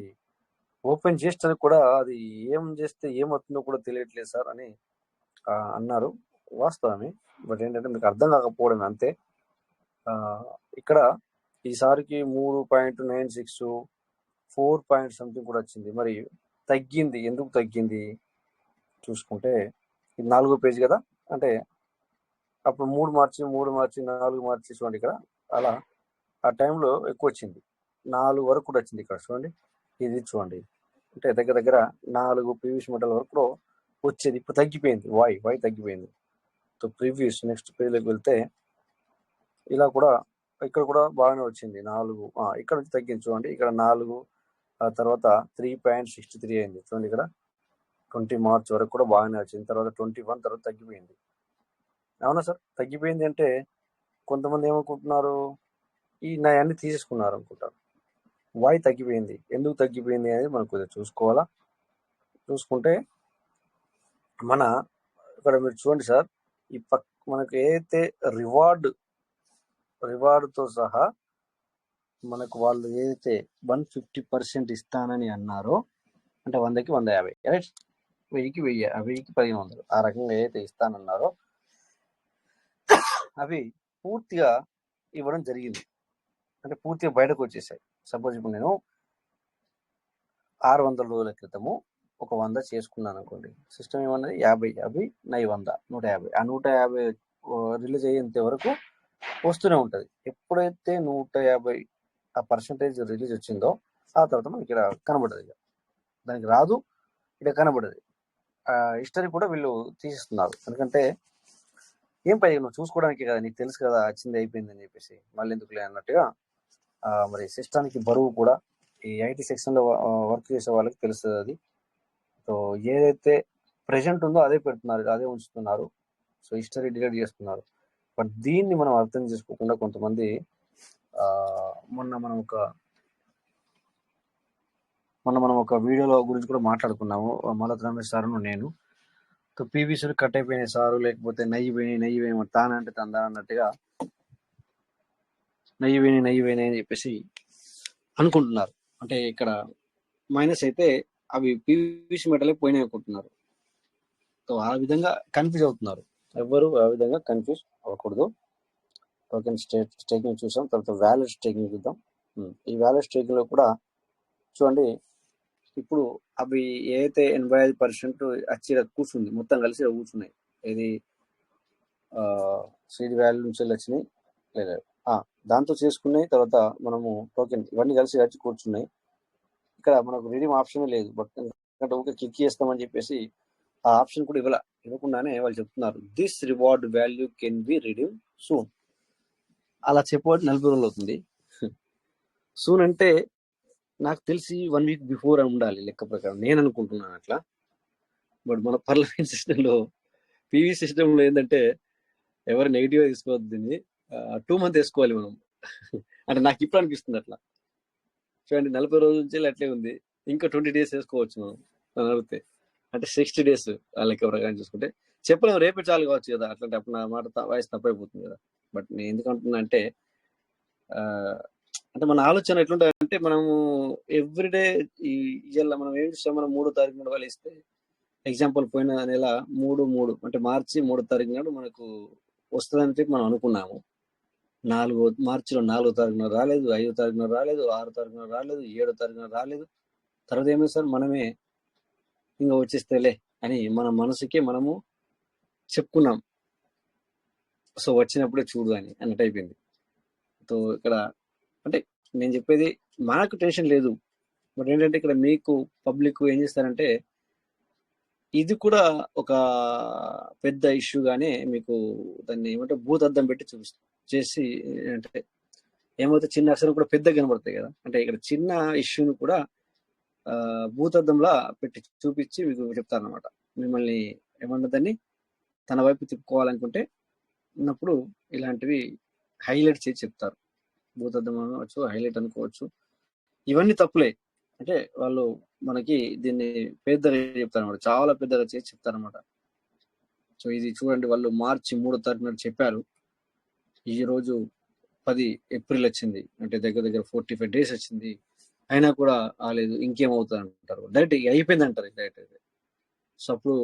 Speaker 2: ఓపెన్ చేస్తే కూడా అది ఏం చేస్తే ఏమవుతుందో కూడా తెలియట్లేదు సార్ అని అన్నారు. వాస్తవమే, బట్ ఏంటంటే మీకు అర్థం కాకపోవడం అంతే. ఇక్కడ ఈసారికి 3.96 4 సంథింగ్ కూడా వచ్చింది. మరి తగ్గింది, ఎందుకు తగ్గింది చూసుకుంటే ఇది 4వ పేజ్ కదా, అంటే అప్పుడు 3 మార్చి 4 మార్చి చూడండి ఇక్కడ అలా ఆ టైంలో ఎక్కువ వచ్చింది, 4 వరకు కూడా వచ్చింది. ఇక్కడ చూడండి ఇది చూడండి, అంటే దగ్గర 4 ప్రీవియస్ మెటల్ వరకు వచ్చేది, ఇప్పుడు తగ్గిపోయింది. వై తగ్గిపోయింది. సో ప్రీవియస్ నెక్స్ట్ పేజ్లోకి వెళ్తే ఇలా కూడా ఇక్కడ కూడా బాగానే వచ్చింది 4. ఇక్కడ నుంచి తగ్గింది చూడండి, ఇక్కడ 4 ఆ తర్వాత 3.63 అయింది చూడండి. ఇక్కడ 20 మార్చ్ వరకు కూడా బాగానే వచ్చింది, తర్వాత 21 తర్వాత తగ్గిపోయింది. అవునా సార్? తగ్గిపోయింది అంటే కొంతమంది ఏమనుకుంటున్నారు, ఈ అన్ని తీసేసుకున్నారు అనుకుంటారు. వై తగ్గిపోయింది, ఎందుకు తగ్గిపోయింది అనేది మనం కొద్దిగా చూసుకోవాలా. చూసుకుంటే ఇక్కడ మీరు చూడండి సార్, ఈ మనకు ఏదైతే రివార్డుతో సహా మనకు వాళ్ళు ఏదైతే 150% ఇస్తానని అన్నారో, అంటే 100కి 150, రైట్, 1000కి 1000, 1000కి 1500, ఆ రకంగా ఏదైతే ఇస్తానన్నారో అవి పూర్తిగా ఇవ్వడం జరిగింది, అంటే పూర్తిగా బయటకు వచ్చేసాయి. సపోజ్ ఇప్పుడు నేను 600 రోజుల క్రితము ఒక 100 చేసుకున్నాను అనుకోండి, సిస్టమ్ ఏమన్నది 50 నై 100 150, ఆ 150 రిలీజ్ అయ్యేంత వరకు వస్తూనే ఉంటుంది. ఎప్పుడైతే 150 ఆ పర్సంటేజ్ రిలీజ్ వచ్చిందో ఆ తర్వాత మనకి ఇక్కడ కనబడదు, ఇక దానికి రాదు, ఇక్కడ కనబడదు. హిస్టరీ కూడా వీళ్ళు తీసేస్తున్నారు, ఎందుకంటే ఏం పై నువ్వు చూసుకోవడానికి కదా, నీకు తెలుసు కదా వచ్చింది అయిపోయింది అని చెప్పేసి మళ్ళీ ఎందుకులే అన్నట్టుగా. మరి సిస్టానికి బరువు కూడా ఈ ఐటీ సెక్షన్లో వర్క్ చేసే వాళ్ళకి తెలుస్తుంది అది. సో ఏదైతే ప్రెజెంట్ ఉందో అదే పెడుతున్నారు, అదే ఉంచుతున్నారు. సో హిస్టరీ డిలీట్ చేస్తున్నారు. బట్ దీన్ని మనం అర్థం చేసుకోకుండా కొంతమంది మొన్న మనం ఒక మనం ఒక వీడియోలో గురించి కూడా మాట్లాడుకున్నాము, మలత రమేష్ సార్ నేను. పీవీసీలు కట్ అయిపోయినాయి సారు, లేకపోతే నెయ్యి పోయినాయి తానంటే తందా అన్నట్టుగా నెయ్యి పోయినాయి అని చెప్పేసి అనుకుంటున్నారు. అంటే ఇక్కడ మైనస్ అయితే అవి పీవీసీ మెటలే పోయినాయి అనుకుంటున్నారు. సో ఆ విధంగా కన్ఫ్యూజ్ అవుతున్నారు. ఎవరు ఆ విధంగా కన్ఫ్యూజ్ అవ్వకూడదు. టోకెన్ స్టేకింగ్ చూసాం, తర్వాత వ్యాలెట్ స్టేకింగ్ చూద్దాం. ఈ వ్యాలెట్ స్టేకింగ్ లో కూడా చూడండి, ఇప్పుడు అవి ఏదైతే 85% వచ్చి కూర్చుంది, మొత్తం కలిసి కూర్చున్నాయి. ఇది సీడ్ వాల్యూ నుంచి వచ్చినాయి లేదా దాంతో చేసుకున్నాయి. తర్వాత మనము టోకెన్ ఇవన్నీ కలిసి వచ్చి కూర్చున్నాయి. ఇక్కడ మనకు రిడీమ్ ఆప్షన్ లేదు, బట్ ఎందుకంటే ఊరికే క్లిక్ చేస్తామని చెప్పేసి ఆ ఆప్షన్ కూడా ఇవ్వకుండానే వాళ్ళు చెప్తున్నారు this reward value can be redeem soon. అలా చెప్పబడి 40 రోజులు అవుతుంది. సూన్ అంటే నాకు తెలిసి 1 వీక్ బిఫోర్ అని ఉండాలి లెక్క ప్రకారం, నేను అనుకుంటున్నాను అట్లా. బట్ మన పార్లమెంట్ సిస్టంలో, పీవీ సిస్టంలో ఏంటంటే ఎవరు నెగిటివ్గా తీసుకోవద్దు, దీన్ని 2 months వేసుకోవాలి మనం. అంటే నాకు ఇప్పుడు అనిపిస్తుంది అట్లా. చూడండి 40 రోజుల నుంచి అట్లే ఉంది, ఇంకా 20 days వేసుకోవచ్చు మనం అడిగితే. అంటే 60 days ఆ లెక్క ప్రకారం చూసుకుంటే చెప్పలేము, రేపే చాలు కావచ్చు కదా. అట్లాంటి అప్పుడు నా మాట వాయిస్ తప్పైపోతుంది కదా. బట్ నేను ఎందుకు అంటున్నా అంటే అంటే మన ఆలోచన ఎట్లుంటుందంటే, మనము ఎవ్రీడే ఇవాళ మనం ఏం చేస్తాం, మనం 3వ తారీఖు నాడు వాళ్ళు ఇస్తే, ఎగ్జాంపుల్ పోయిన నెల 3 అంటే మార్చి 3వ తారీఖు నాడు మనకు వస్తుందని చెప్పి మనం అనుకున్నాము. మార్చిలో 4వ తారీఖున రాలేదు, 5వ తారీఖున రాలేదు, 6వ తారీఖున రాలేదు, 7వ తారీఖున రాలేదు. తర్వాత ఏమైంది సార్, మనమే ఇంకా వచ్చేస్తేలే అని మన మనసుకి మనము చెప్పుకున్నాం. సో వచ్చినప్పుడే చూడు అని అన్నట్టు అయిపోయింది. సో ఇక్కడ అంటే నేను చెప్పేది, మనకు టెన్షన్ లేదు, బట్ ఏంటంటే ఇక్కడ మీకు పబ్లిక్ ఏం చేస్తారంటే, ఇది కూడా ఒక పెద్ద ఇష్యూగానే మీకు దాన్ని ఏమంటే భూతద్దం పెట్టి చేసి, అంటే ఏమైతే చిన్న అక్షరం కూడా పెద్దగా కనబడతాయి కదా. అంటే ఇక్కడ చిన్న ఇష్యూని కూడా భూతద్దంలా పెట్టి చూపించి మీకు చెప్తారనమాట. మిమ్మల్ని ఏమన్నదాన్ని తన వైపు తిప్పుకోవాలనుకుంటే ఉన్నప్పుడు ఇలాంటివి హైలైట్ చేసి చెప్తారు. భూతద్దం అనుకోవచ్చు, హైలైట్ అనుకోవచ్చు, ఇవన్నీ తప్పులే. అంటే వాళ్ళు మనకి దీన్ని పెద్దగా చెప్తారనమాట, చాలా పెద్దగా చేసి చెప్తారనమాట. సో ఇది చూడండి, వాళ్ళు మార్చి 3వ తారీఖున చెప్పారు, ఈ రోజు 10 ఏప్రిల్ వచ్చింది, అంటే దగ్గర 45 days వచ్చింది, అయినా కూడా ఆలేదు, ఇంకేమవుతుంది అంటారు. డైరెక్ట్ అయిపోయింది అంటారు డైరెక్ట్. సో అప్పుడు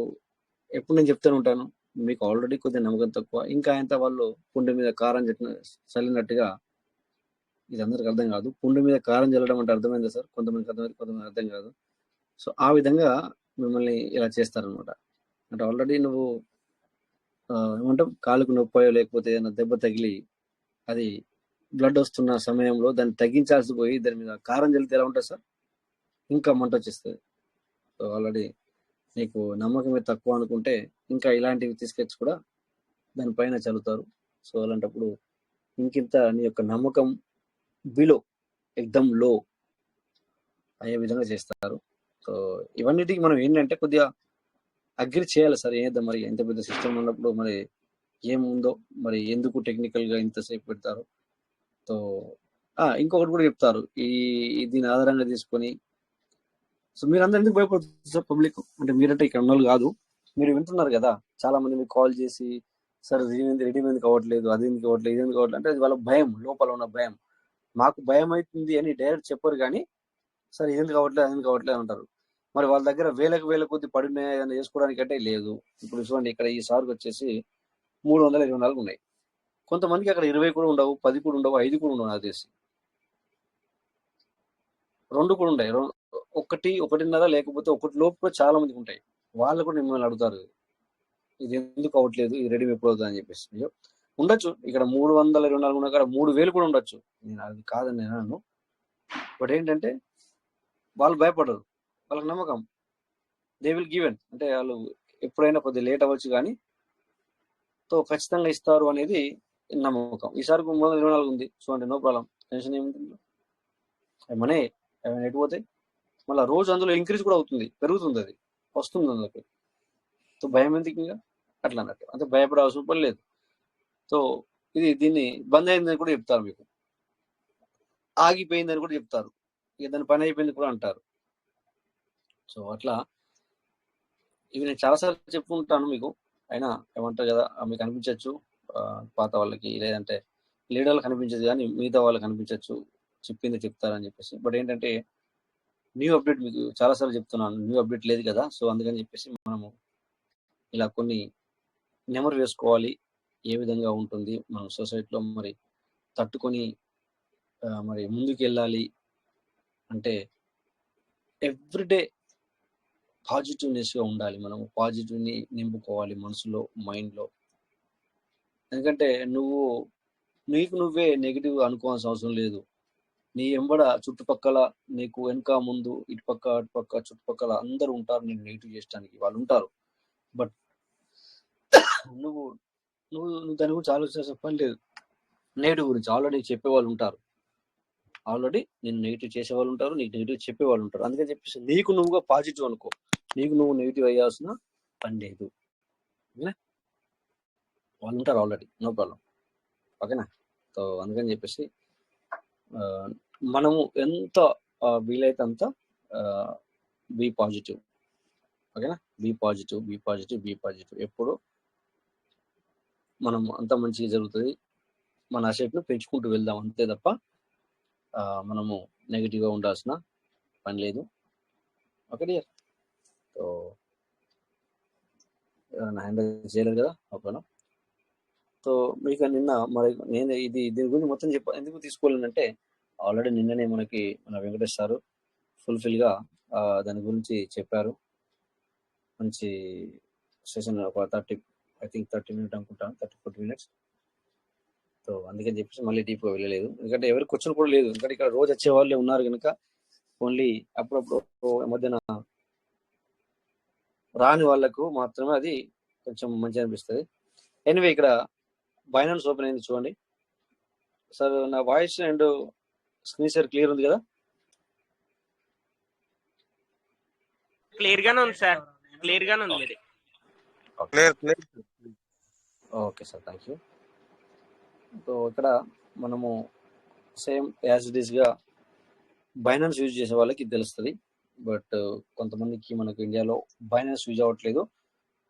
Speaker 2: ఎప్పుడు నేను చెప్తూనే ఉంటాను, మీకు ఆల్రెడీ కొద్దిగా నమ్మకం తక్కువ, ఇంకా ఆయన వాళ్ళు పుండె మీద కారం చల్లినట్టుగా. ఇది అందరికి అర్థం కాదు, పుండె మీద కారం చల్లడం అంటే అర్థమైందా సార్? కొంతమందికి అర్థమైంది, కొంతమంది అర్థం కాదు. సో ఆ విధంగా మిమ్మల్ని ఇలా చేస్తారనమాట. అంటే ఆల్రెడీ నువ్వు ఏమంటాం, కాలుకు నొప్పాయో లేకపోతే ఏదైనా దెబ్బ తగిలి అది బ్లడ్ వస్తున్న సమయంలో దాన్ని తగ్గించాల్సి పోయి దాని మీద కారం చల్లితే ఎలా ఉంటుంది సార్? ఇంకా మంట వచ్చేస్తుంది. సో ఆల్రెడీ నీకు నమ్మకమే తక్కువ అనుకుంటే ఇంకా ఇలాంటివి తీసుకొచ్చి కూడా దానిపైన చల్లుతారు. సో అలాంటప్పుడు ఇంకింత నీ యొక్క నమ్మకం బిలో, ఎక్దమ్ లో అయ్యే విధంగా చేస్తారు. సో ఇవన్నిటికి మనం ఏంటంటే కొద్దిగా అగ్రి చేయాలి సార్. ఏదో మరి ఎంత పెద్ద సిస్టమ్ ఉన్నప్పుడు మరి ఏముందో, మరి ఎందుకు టెక్నికల్గా ఇంతసేపు పెడతారు. సో ఇంకొకటి కూడా చెప్తారు, దీని ఆధారంగా తీసుకొని. సో మీరు అందరూ ఎందుకు భయపడుతుంది సార్ పబ్లిక్? అంటే మీరంటే ఇక్కడ ఉన్న వాళ్ళు కాదు, మీరు వింటున్నారు కదా, చాలా మంది మీకు కాల్ చేసి సార్ రెడీ ఎందుకు అవ్వట్లేదు, అది ఎందుకు అవ్వట్లేదు, ఇది ఎందుకు అవ్వట్లేదు అంటే అది వాళ్ళ భయం, లోపల ఉన్న భయం. మాకు భయం అవుతుంది అని డైరెక్ట్ చెప్పరు కానీ సార్ ఇది ఎందుకు అవ్వట్లేదు, అది ఎందుకు అవ్వట్లేదు అంటారు. మరి వాళ్ళ దగ్గర వేల కొద్ది పడినాయి ఏదైనా చేసుకోవడానికి అంటే లేదు. ఇప్పుడు చూడండి, ఇక్కడ ఈ సార్కి వచ్చేసి 324 ఉన్నాయి. కొంతమందికి అక్కడ 20 కూడా ఉండవు, 10 కూడా ఉండవు, 5 కూడా ఉండవు, నాకు తెలిసి 2 కూడా ఉంటాయి, 1.5 లేకపోతే 1 లోపు కూడా చాలా మందికి ఉంటాయి. వాళ్ళు కూడా మిమ్మల్ని అడుగుతారు ఇది ఎందుకు అవ్వట్లేదు, ఇది రెడీ ఎప్పుడు అవుతుంది అని చెప్పేసి. అయ్యో ఉండొచ్చు, ఇక్కడ 324 ఉన్న కాడ 3000 కూడా ఉండొచ్చు, నేను అది కాదని నేను అన్నాను. బట్ ఏంటంటే వాళ్ళు భయపడరు, వాళ్ళకి నమ్మకం, దే విల్ గివెన్. అంటే వాళ్ళు ఎప్పుడైనా కొద్దిగా లేట్ అవ్వచ్చు కానీ తో ఖచ్చితంగా ఇస్తారు అనేది నమ్మకం. ఈసారి 324 ఉంది, సో అంటే నో ప్రాబ్లం, టెన్షన్ ఏముంటుంది. మనీ ఏమైనా ఎటుపోతే మళ్ళీ రోజు అందులో ఇంక్రీజ్ కూడా అవుతుంది, పెరుగుతుంది, అది వస్తుంది అందులోకి. సో భయం ఎందుకు ఇంకా అట్లా అన్నట్టు, అంటే భయపడే అవసరం పని లేదు. సో దీన్ని బంద్ అయిందని కూడా చెప్తారు, మీకు ఆగిపోయిందని కూడా చెప్తారు, ఇక దాని పని అయిపోయింది కూడా అంటారు. సో అట్లా ఇవి నేను చాలాసార్లు చెప్పుకుంటాను మీకు. అయినా ఏమంటారు కదా, మీకు అనిపించవచ్చు పాత వాళ్ళకి, లేదంటే లీడర్లకు కనిపించదు కానీ మిగతా వాళ్ళకి అనిపించవచ్చు చెప్పింది చెప్తారని చెప్పేసి. బట్ ఏంటంటే న్యూ అప్డేట్ మీకు చాలాసార్లు చెప్తున్నాను, న్యూ అప్డేట్ లేదు కదా. సో అందుకని చెప్పేసి మనము ఇలా కొన్ని నెమరు వేసుకోవాలి. ఏ విధంగా ఉంటుంది మన సొసైటీలో మరి తట్టుకొని మరి ముందుకు వెళ్ళాలి అంటే ఎవ్రీడే పాజిటివ్నెస్గా ఉండాలి. మనం పాజిటివ్ని నింపుకోవాలి మనసులో, మైండ్లో. ఎందుకంటే నీకు నువ్వే నెగిటివ్ అనుకోవాల్సిన అవసరం లేదు. నీ ఎంబడ చుట్టుపక్కల, నీకు వెనక ముందు, ఇటుపక్క అటుపక్క చుట్టుపక్కల అందరూ ఉంటారు నేను నెగిటివ్ చేయడానికి, వాళ్ళు ఉంటారు. బట్ నువ్వు నువ్వు నువ్వు దాని గురించి ఆలోచించాల్సిన పని లేదు. నెగిటివ్ గురించి ఆల్రెడీ చెప్పేవాళ్ళు ఉంటారు, ఆల్రెడీ నేను నెగిటివ్ చేసేవాళ్ళు ఉంటారు, నీకు నెగిటివ్ చెప్పేవాళ్ళు ఉంటారు. అందుకని చెప్పేసి నీకు నువ్వుగా పాజిటివ్ అనుకో, నీకు నువ్వు నెగిటివ్ అయ్యాల్సిన పని లేదు. ఓకేనా, వాళ్ళు ఉంటారు ఆల్రెడీ, నో ప్రాబ్లం. ఓకేనా. సో అందుకని చెప్పేసి మనము ఎంత వీలైతే అంత బీ పాజిటివ్. ఓకేనా, be positive, be positive, be positive. ఎప్పుడు మనం అంత మంచిగా జరుగుతుంది. మన అసెట్ను పెంచుకుంటూ వెళ్దాం అంతే తప్ప మనము నెగిటివ్గా ఉండాల్సిన పని లేదు. ఓకే, సో హ్యాండిల్ చేయలేదు కదా. ఓకేనా. సో మీకు నిన్న మరి నేను దీని గురించి మొత్తం ఎందుకు తీసుకోలేనంటే ఆల్రెడీ నిన్ననే మనకి మన వెంకటేష్ సారు ఫుల్ఫిల్గా దాని గురించి చెప్పారు. మంచి సెషన్, ఒక 30 మినిట్స్ అనుకుంటాను, 30-40 మినిట్స్. సో అందుకని చెప్పేసి మళ్ళీ డీప్గా వెళ్ళలేదు, ఎందుకంటే ఎవరికి క్వశ్చన్ కూడా లేదు. ఎందుకంటే ఇక్కడ రోజు వచ్చే వాళ్ళే ఉన్నారు కనుక ఓన్లీ అప్పుడప్పుడు మధ్యన రాని వాళ్ళకు మాత్రమే అది కొంచెం మంచిగా అనిపిస్తుంది. ఎనివే ఇక్కడ బైనాన్స్ ఓపెన్ అయింది చూడండి సార్. నా voice and screen share clear ఉంది కదా?
Speaker 1: క్లియర్ గానే ఉంది సార్, క్లియర్ గానే ఉంది మీది.
Speaker 2: Okay sir, thank you. So ఇక్కడ మనము సేమ్ యాజ్ ఇట్ ఈస్గా బైనాన్స్ యూజ్ చేసే వాళ్ళకి తెలుస్తుంది. బట్ కొంతమందికి మనకు ఇండియాలో బైనాన్స్ యూజ్ అవ్వట్లేదు.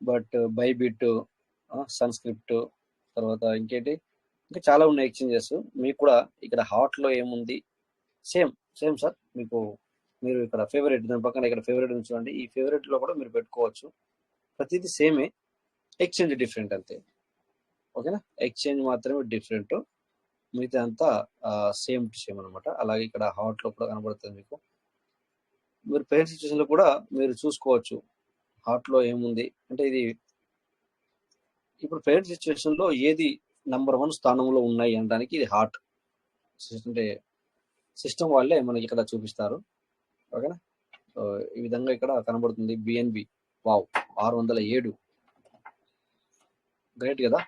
Speaker 2: బట్ బైబిట్, సన్స్క్రిప్ట్, తర్వాత ఇంకేంటి ఇంకా చాలా ఉన్నాయి ఎక్స్చేంజెస్. మీకు కూడా ఇక్కడ హాట్లో ఏముంది సేమ్ సార్. మీరు ఇక్కడ ఫేవరెట్, దాని పక్కన ఇక్కడ ఫేవరెట్ ఉంది చూడండి. ఈ ఫేవరెట్లో కూడా మీరు పెట్టుకోవచ్చు. ప్రతిదీ సేమే, ఎక్స్చేంజ్ డిఫరెంట్ అంతే. ఓకేనా, ఎక్స్చేంజ్ మాత్రమే డిఫరెంట్, మిగతా అంతా సేమ్ టు సేమ్ అనమాట. అలాగే ఇక్కడ హాట్లో కూడా కనబడుతుంది మీకు. మీరు పెయిన్ సిచ్యువేషన్లో కూడా మీరు చూసుకోవచ్చు హాట్లో ఏముంది అంటే. ఇది ఇప్పుడు పెయిన్ సిచ్యువేషన్లో ఏది నంబర్ 1 స్థానంలో ఉన్నాయి అనడానికి ఇది హార్ట్ అంటే సిస్టమ్ వాళ్ళే మనకి ఇక్కడ చూపిస్తారు. ఓకేనా. ఈ విధంగా ఇక్కడ కనబడుతుంది బిఎన్బి. వావ్, 607, గ్రేట్ కదా.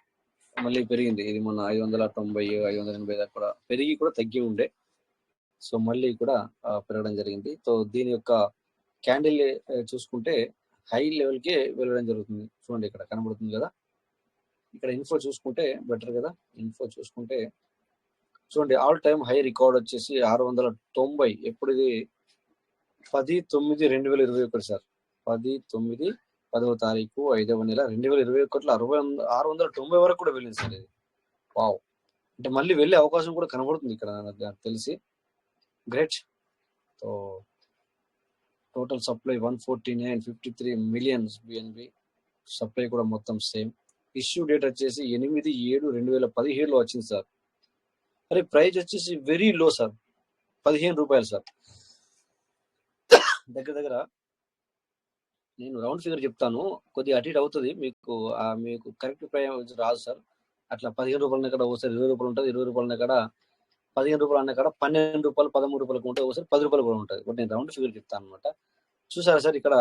Speaker 2: మళ్ళీ పెరిగింది, ఇది మొన్న 590, 580 దాకా కూడా పెరిగి కూడా తగ్గి ఉండే. సో మళ్ళీ కూడా పెరగడం జరిగింది. సో దీని యొక్క క్యాండిల్ చూసుకుంటే హై లెవెల్కే వెళ్ళడం జరుగుతుంది. చూడండి ఇక్కడ కనబడుతుంది కదా. ఇక్కడ ఇన్ఫో చూసుకుంటే బెటర్ కదా. ఇన్ఫో చూసుకుంటే చూడండి, ఆల్ టైమ్ హై రికార్డ్ వచ్చేసి 690. ఎప్పుడు ఇది? 10/9/2021 సార్. 10/9, 10వ తారీఖు 5వ నెల 2021లో 690 వరకు కూడా వెళ్ళింది సార్ ఇది. వావ్, అంటే మళ్ళీ వెళ్ళే అవకాశం కూడా కనబడుతుంది ఇక్కడ నాకు తెలిసి. Great. So total supply 149.53 millions BNB supply కూడా మొత్తం సేమ్. ఇష్యూ డేట్ వచ్చేసి 8/7/2017లో వచ్చింది సార్. అరే ప్రైస్ వచ్చేసి వెరీ లో సార్, 15 రూపాయలు సార్. దగ్గర నేను రౌండ్ ఫిగర్ చెప్తాను, కొద్దిగా అటు ఇటు అవుతుంది మీకు కరెక్ట్ ప్రైస్ రాదు సార్. అట్లా 15 రూపాయల కాడ ఒకసారి 20 రూపాయలు ఉంటుంది, 20 రూపాయల కాడ 15 రూపాయలు అన్న కాడ 12 రూపాయలు, 13 రూపాయలకు ఉంటుంది, ఒకసారి 10 రూపాయలు కూడా ఉంటుంది. బట్ నేను రౌండ్ ఫిగర్ చెప్తాను అనమాట. చూసారా సార్, ఇక్కడ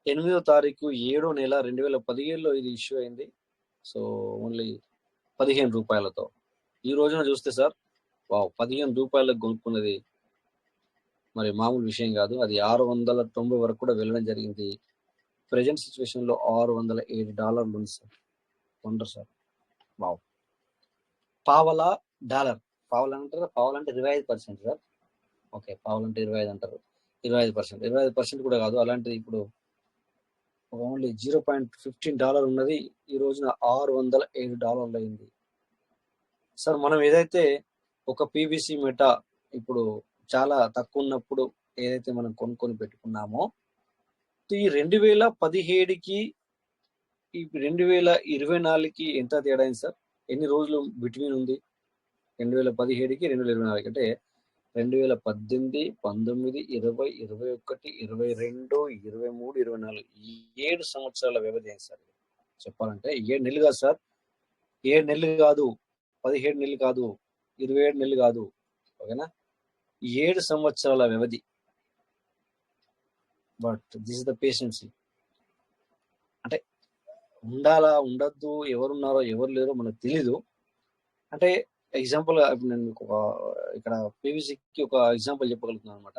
Speaker 2: 8వ తారీఖు 7వ నెల 2017లో ఇది ఇష్యూ అయింది. సో ఓన్లీ 15 రూపాయలతో. ఈ రోజున చూస్తే సార్, వావ్, 15 రూపాయలకు కొనుక్కున్నది మరి మామూలు విషయం కాదు. అది 690 వరకు కూడా వెళ్ళడం జరిగింది. ప్రజెంట్ సిచ్యువేషన్లో $607 ఉంది sir. Wonder sir, wow. Dollar పావలా అంటారు. పావలా అంటే 25% సార్. ఓకే, పావలా అంటే 25 అంటారు. 25%. 25% కూడా కాదు. అలాంటిది ఇప్పుడు ఓన్లీ $0.15 ఉన్నది ఈ రోజున $607 అయింది. సార్ మనం ఏదైతే ఒక పీవీసీ మెటా ఇప్పుడు చాలా తక్కువ ఉన్నప్పుడు ఏదైతే మనం కొనుక్కొని పెట్టుకున్నామో ఈ 2017కి ఈ 2024కి ఎంత తేడా అయింది సార్? ఎన్ని రోజులు బిట్వీన్ ఉంది? 2017కి 2024 అంటే 2018, 19, 20, 21, 22, 23, 24 ఈ 7 సంవత్సరాల వ్యవధి అయింది సార్. చెప్పాలంటే 7 నెలలు కాదు సార్, 7 నెలలు కాదు, 17 నెలలు కాదు, 27 నెలలు కాదు, ఓకేనా? 7 సంవత్సరాల వ్యవధి. But this is the patience. అంటే ఉండాలా ఉండద్దు, ఎవరున్నారో ఎవరు లేరో మనకు తెలీదు. అంటే ఎగ్జాంపుల్ ఇప్పుడు నేను మీకు ఇక్కడ పీవీసీకి ఒక ఎగ్జాంపుల్ చెప్పగలుగుతున్నాను అనమాట.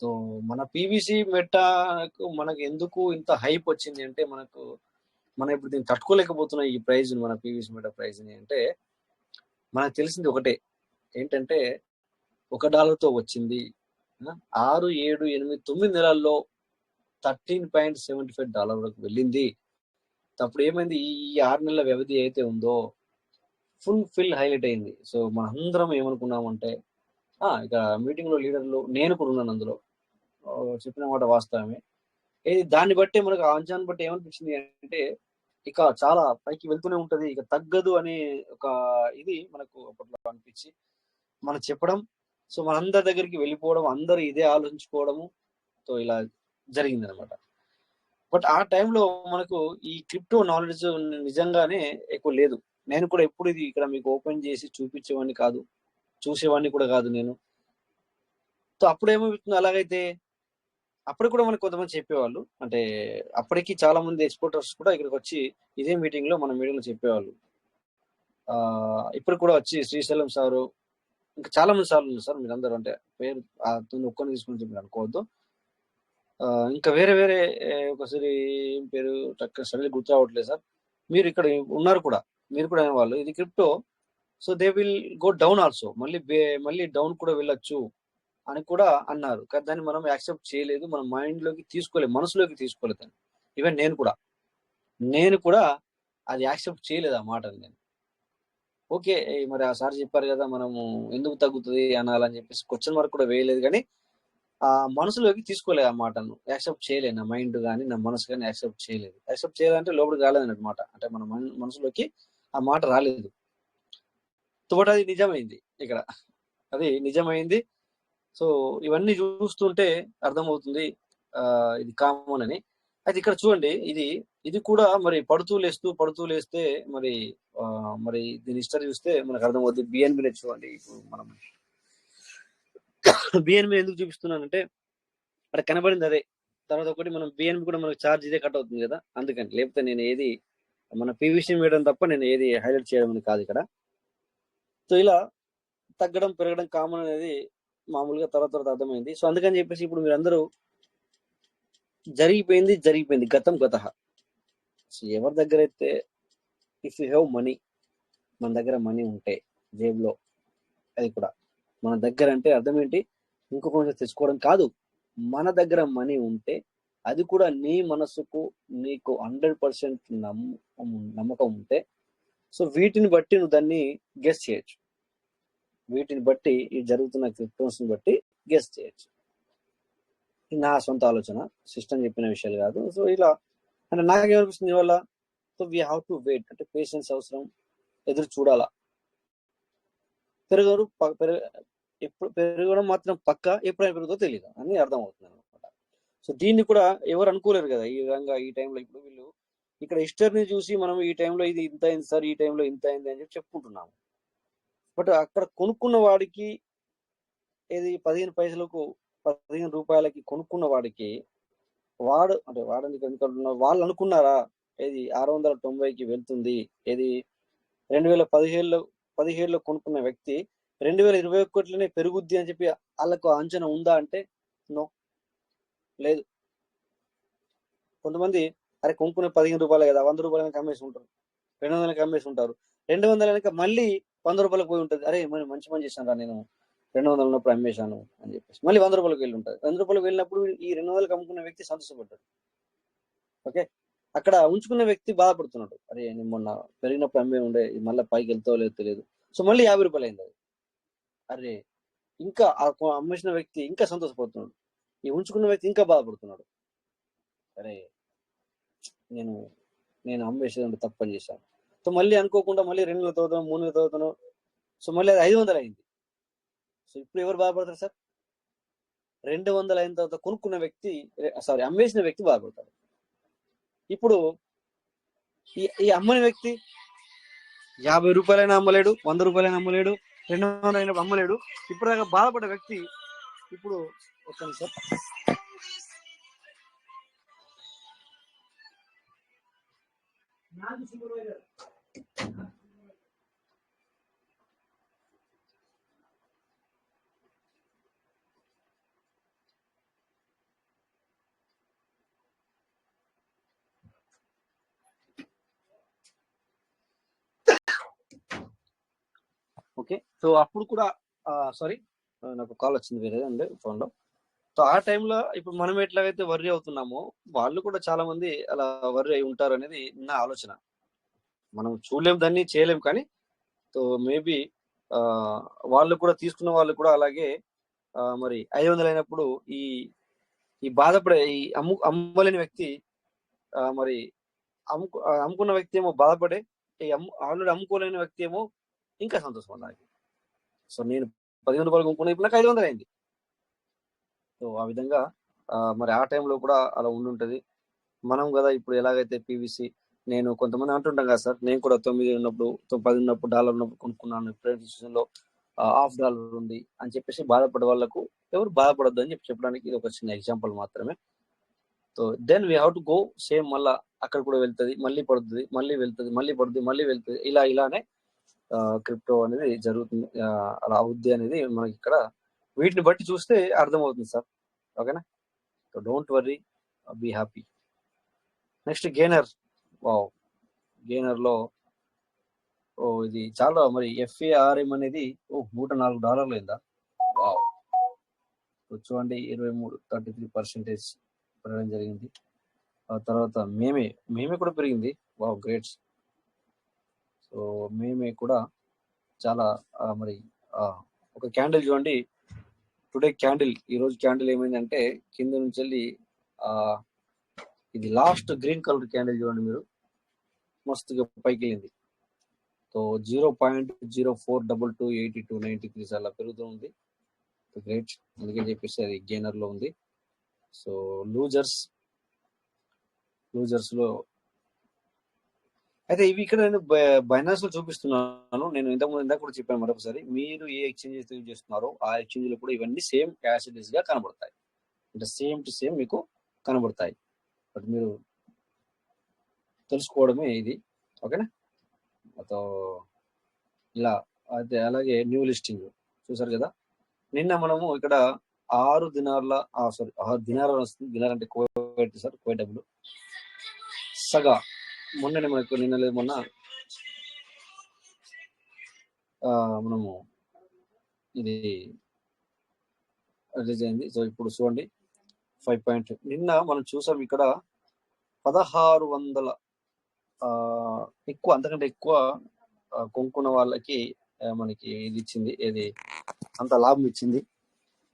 Speaker 2: సో మన పీవీసీ మెటాకు మనకు ఎందుకు ఇంత హైప్ వచ్చింది అంటే మనం ఇప్పుడు దీన్ని తట్టుకోలేకపోతున్నాం ఈ ప్రైజ్, మన పీవీసీ మెటా ప్రైజ్ని. అంటే మనకు తెలిసింది ఒకటే ఏంటంటే $1తో వచ్చింది. 6, 7, 8, 9 నెలల్లో $13.75 వరకు వెళ్ళింది. అప్పుడు ఏమైంది, ఈ 6 నెలల వ్యవధి అయితే ఉందో ఫుల్ హైలైట్ అయింది. సో మనందరం ఏమనుకున్నామంటే ఇక మీటింగ్ లో లీడర్లు, నేను కూడా ఉన్నాను అందులో, చెప్పిన మాట వాస్తవమే. దాన్ని బట్టి మనకు ఆ అంచనాన్ని బట్టి ఏమనిపించింది అంటే ఇక చాలా పైకి వెళ్తూనే ఉంటది, ఇక తగ్గదు అనే ఒక ఇది మనకు అప్పట్లో అనిపించి మనం చెప్పడం, సో మనందరి దగ్గరికి వెళ్ళిపోవడం, అందరూ ఇదే ఆలోచించుకోవడము, సో ఇలా జరిగింది అనమాట. బట్ ఆ టైంలో మనకు ఈ క్రిప్టో నాలెడ్జ్ నిజంగానే ఎక్కువ లేదు. నేను కూడా ఎప్పుడు ఇది ఇక్కడ మీకు ఓపెన్ చేసి చూపించేవాడిని కాదు, చూసేవాడిని కూడా కాదు నేను. సో అప్పుడు ఏమవుతుంది, అలాగైతే అప్పుడు కూడా మనకు కొంతమంది చెప్పేవాళ్ళు, అంటే అప్పటికి చాలా మంది ఎక్స్పోర్టర్స్ కూడా ఇక్కడికి వచ్చి ఇదే మీటింగ్ లో మన మీటింగ్ లో చెప్పేవాళ్ళు. ఇప్పుడు కూడా వచ్చి శ్రీశైలం సారు, ఇంకా చాలా మంది సార్లు ఉన్నారు సార్. మీరందరూ అంటే పేరు ఒక్కరిని తీసుకుని చెప్పి అనుకోవద్దు. ఇంకా వేరే ఒకసారి ఏం పేరు సడన్లీ గుర్తు రావట్లేదు సార్. మీరు ఇక్కడ ఉన్నారు కూడా, మీరు కూడా అనేవాళ్ళు ఇది crypto, so they will go down also, మళ్ళీ డౌన్ కూడా వెళ్ళొచ్చు అని కూడా అన్నారు. కానీ దాన్ని మనం యాక్సెప్ట్ చేయలేదు, మన మైండ్ లోకి తీసుకోలేదు, మనసులోకి తీసుకోలేదు. ఈవెన్ నేను కూడా అది యాక్సెప్ట్ చేయలేదు ఆ మాటని. నేను ఓకే మరి ఆ సార్ చెప్పారు కదా, మనము ఎందుకు తగ్గుతుంది అనాలని చెప్పేసి క్వశ్చన్ మార్క్ కూడా వేయలేదు, కానీ ఆ మనసులోకి తీసుకోలేదు, ఆ మాటను యాక్సెప్ట్ చేయలేదు. నా మైండ్ కానీ నా మనసు కానీ యాక్సెప్ట్ చేయలేదు. యాక్సెప్ట్ చేయాలంటే లోపలికి రాలేదు అన్నమాట, అంటే మన మనసులోకి ఆ మాట రాలేదు. బట్ అది నిజమైంది, ఇక్కడ అది నిజమైంది. సో ఇవన్నీ చూస్తుంటే అర్థమవుతుంది ఇది కామన్ అని. అయితే ఇక్కడ చూడండి, ఇది కూడా మరి పడుతూ లేస్తే మరి దీని హిస్టరీ చూస్తే మనకు అర్థమవుతుంది. బిఎన్బి చూడండి, ఇప్పుడు మనం బిఎన్బి ఎందుకు చూపిస్తున్నానంటే అక్కడ కనబడింది అదే. తర్వాత ఒకటి మనం బిఎన్బి కూడా మనకు ఛార్జ్ ఇదే కట్ అవుతుంది కదా, అందుకని. లేకపోతే నేను ఏది మన పీవీసీ వేయడం తప్ప నేను ఏది హైలైట్ చేయడం కాదు ఇక్కడ. సో ఇలా తగ్గడం పెరగడం కామన్ అనేది మామూలుగా తర్వాత అర్థమైంది. సో అందుకని చెప్పేసి ఇప్పుడు మీరందరూ జరిగిపోయింది గతం గతః. సో ఎవరి దగ్గర అయితే ఇఫ్ యూ హ్యావ్ మనీ, మన దగ్గర మనీ ఉంటే జేబులో, అది కూడా మన దగ్గర అంటే అర్థం ఏంటి, ఇంకొక కొంచెం తెచ్చుకోవడం కాదు, మన దగ్గర మనీ ఉంటే అది కూడా నీ మనసుకు నీకు 100% నమ్మకం ఉంటే, సో వీటిని బట్టి నువ్వు దాన్ని గెస్ చేయొచ్చు. వీటిని బట్టి ఈ జరుగుతున్న క్రిప్టోన్స్ ని బట్టి గెస్ చేయొచ్చు. నా సొంత ఆలోచన, సిస్టమ్ చెప్పిన విషయాలు కాదు. సో ఇలా అంటే నాకేమనిపిస్తుంది వల్ల, so we have to wait, అంటే పేషెన్స్ అవసరం, ఎదురు చూడాలా. పెరగడం మాత్రం పక్క, ఎప్పుడైనా పెరుగుతుందో తెలియదు అని అర్థం అవుతుంది అనమాట. సో దీన్ని కూడా ఎవరు అనుకోలేరు కదా ఈ విధంగా ఈ టైంలో. ఇప్పుడు వీళ్ళు ఇక్కడ హిస్టరీని చూసి మనం ఈ టైంలో ఇది ఇంత అయింది సార్, ఈ టైంలో ఇంత అయింది అని చెప్పి చెప్పుకుంటున్నాము. బట్ అక్కడ కొనుక్కున్న వాడికి ఏది 15 పైసలకు 15 రూపాయలకి కొనుక్కున్న వాడికి వాడని వాళ్ళు అనుకున్నారా ఏది 690కి వెళ్తుంది, ఏది 2017లో కొనుక్కున్న వ్యక్తి 2021లోనే పెరుగుద్ది అని చెప్పి వాళ్ళకు అంచనా ఉందా అంటే నో, లేదు. కొంతమంది అరే కొనుక్కునే 15 రూపాయలు కదా, 100 రూపాయలకి అమ్మేసి ఉంటారు, 200కి అమ్మేసి ఉంటారు, 200 మళ్ళీ 100 రూపాయలకు పోయి ఉంటుంది. అరే మరి మంచి పని చేశాను రా నేను, 200 ఉన్నప్పుడు అమ్మేశాను అని చెప్పేసి మళ్ళీ 100 రూపాయలకు వెళ్ళి ఉంటుంది. 100 రూపాయలకు వెళ్ళినప్పుడు ఈ 200కి అమ్ముకున్న వ్యక్తి సంతోషపడ్డాడు. ఓకే, అక్కడ ఉంచుకున్న వ్యక్తి బాధపడుతున్నాడు, అరే నేను మొన్న పెరిగినప్పుడు అమ్మే ఉండే మళ్ళీ పైకి వెళ్తావో లేదో తెలియదు. సో మళ్ళీ 50 రూపాయలు అయింది అది. అరే ఇంకా అమ్మేసిన వ్యక్తి ఇంకా సంతోషపడుతున్నాడు, ఈ ఉంచుకున్న వ్యక్తి ఇంకా బాధపడుతున్నాడు, అరే నేను నేను అమ్మేసేదంటే తప్పని చేశాను. సో మళ్ళీ అనుకోకుండా మళ్ళీ 200 చదువుతాను, 300 చదువుతాను. సో మళ్ళీ అది 500 అయింది. సో ఇప్పుడు ఎవరు బాధపడతారు సార్? 200 అయిన తర్వాత కొనుక్కున్న వ్యక్తి, సారీ అమ్మేసిన వ్యక్తి బాధపడతాడు. ఇప్పుడు ఈ అమ్మని వ్యక్తి 50 రూపాయలైనా అమ్మలేడు, 100 రూపాయలైనా అమ్మలేడు, 200 అయినా అమ్మలేడు. ఇప్పుడు దాకా బాధపడ్డ వ్యక్తి ఇప్పుడు ఒక్క నిమిషం. ఓకే, సో అప్పుడు కూడా సారీ నాకు కాల్ వచ్చింది వేరే అండి ఫోన్లో. సో ఆ టైంలో ఇప్పుడు మనం ఎట్లాగైతే వర్రీ అవుతున్నామో వాళ్ళు కూడా చాలా మంది అలా వర్రీ అయి ఉంటారు అనేది నా ఆలోచన. మనం చూడలేం, దాన్ని చేయలేం, కానీ సో మేబీ వాళ్ళు కూడా తీసుకున్న వాళ్ళు కూడా అలాగే మరి 500 అయినప్పుడు ఈ ఈ బాధపడే ఈ అమ్మలేని వ్యక్తి మరి అమ్ముకున్న వ్యక్తి ఏమో బాధపడే, ఆల్రెడీ అమ్ముకోలేని వ్యక్తి ఏమో ఇంకా సంతోషపడాలి. సో నేను 15 రూపాయలు కొనుక్కున్నా, ఇప్పుడు నాకు 500 అయింది. సో ఆ విధంగా మరి ఆ టైంలో కూడా అలా ఉండుంటది. మనం కదా ఇప్పుడు ఎలాగైతే పీవీసీ నేను కొంతమంది అంటుంటాం కదా సార్, నేను కూడా 9 ఉన్నప్పుడు 10 ఉన్నప్పుడు డాలర్ ఉన్నప్పుడు కొనుక్కున్నాను, లో $1.5 ఉంది అని చెప్పేసి బాధపడే వాళ్ళకు ఎవరు బాధపడద్దు అని చెప్పడానికి ఇది ఒక చిన్న ఎగ్జాంపుల్ మాత్రమే. So then we have to go same, మళ్ళీ అక్కడ కూడా వెళ్తుంది, మళ్ళీ పడుతుంది, మళ్ళీ వెళ్తుంది, మళ్ళీ పడుతుంది, మళ్ళీ వెళ్తుంది, ఇలానే క్రిప్టో అనేది జరుగుతుంది, అలా అవుద్ది అనేది మనకి ఇక్కడ వీటిని బట్టి చూస్తే అర్థమవుతుంది సార్. ఓకేనా, so don't worry, be happy. Next gainer. Wow, గెయినర్లో ఇది చాలా మరి FARM అనేది $104 అయిందా? వావ్, చూడండి 33% పెరగడం జరిగింది. ఆ తర్వాత మేమే కూడా పెరిగింది. Wow, greats. సో మేమే కూడా చాలా మరి ఒక క్యాండిల్ చూడండి, టుడే క్యాండిల్, ఈరోజు క్యాండిల్ ఏమైందంటే కింద నుంచి వెళ్ళి ఇది లాస్ట్ గ్రీన్ కలర్ క్యాండిల్ చూడండి మీరు, మస్తుగా పైకి వెళ్ళింది. సో 0.04228293 అలా పెరుగుతూ ఉంది. గ్రేట్, అందుకని చెప్పేసి అది గెయినర్ లో ఉంది. సో లూజర్స్ లో అయితే ఇవి ఇక్కడ నేను బైనాన్స్ లో చూపిస్తున్నాను. నేను ఇందాక కూడా చెప్పాను మరొకసారి, మీరు ఏ ఎక్స్చేంజ్ యూజ్ చేస్తున్నారో ఆ ఎక్స్చేంజ్ లో కూడా ఇవన్నీ సేమ్ యాజ్ ఇట్ ఈస్ గా కనబడతాయి, అంటే సేమ్ టు సేమ్ మీకు కనబడతాయి. బట్ మీరు తెలుసుకోవడమే ఇది. ఓకేనా, ఇలా అయితే అలాగే న్యూ లిస్టింగ్ చూసారు కదా. నిన్న మనము ఇక్కడ 6 దినార్ల 6 దినారాలు వస్తుంది. దినార్ అంటే కోవైట్ సార్, కోవైట్ డబ్బులు. సగా మొన్ననే మనకు నిన్న లేదు మొన్న మనము ఇది రిలీజ్ అయింది. సో ఇప్పుడు చూడండి 5 నిన్న మనం చూసాం ఇక్కడ 1600 ఎక్కువ, అంతకంటే ఎక్కువ కొనుక్కున్న వాళ్ళకి మనకి ఇది ఇచ్చింది, ఏది అంత లాభం ఇచ్చింది.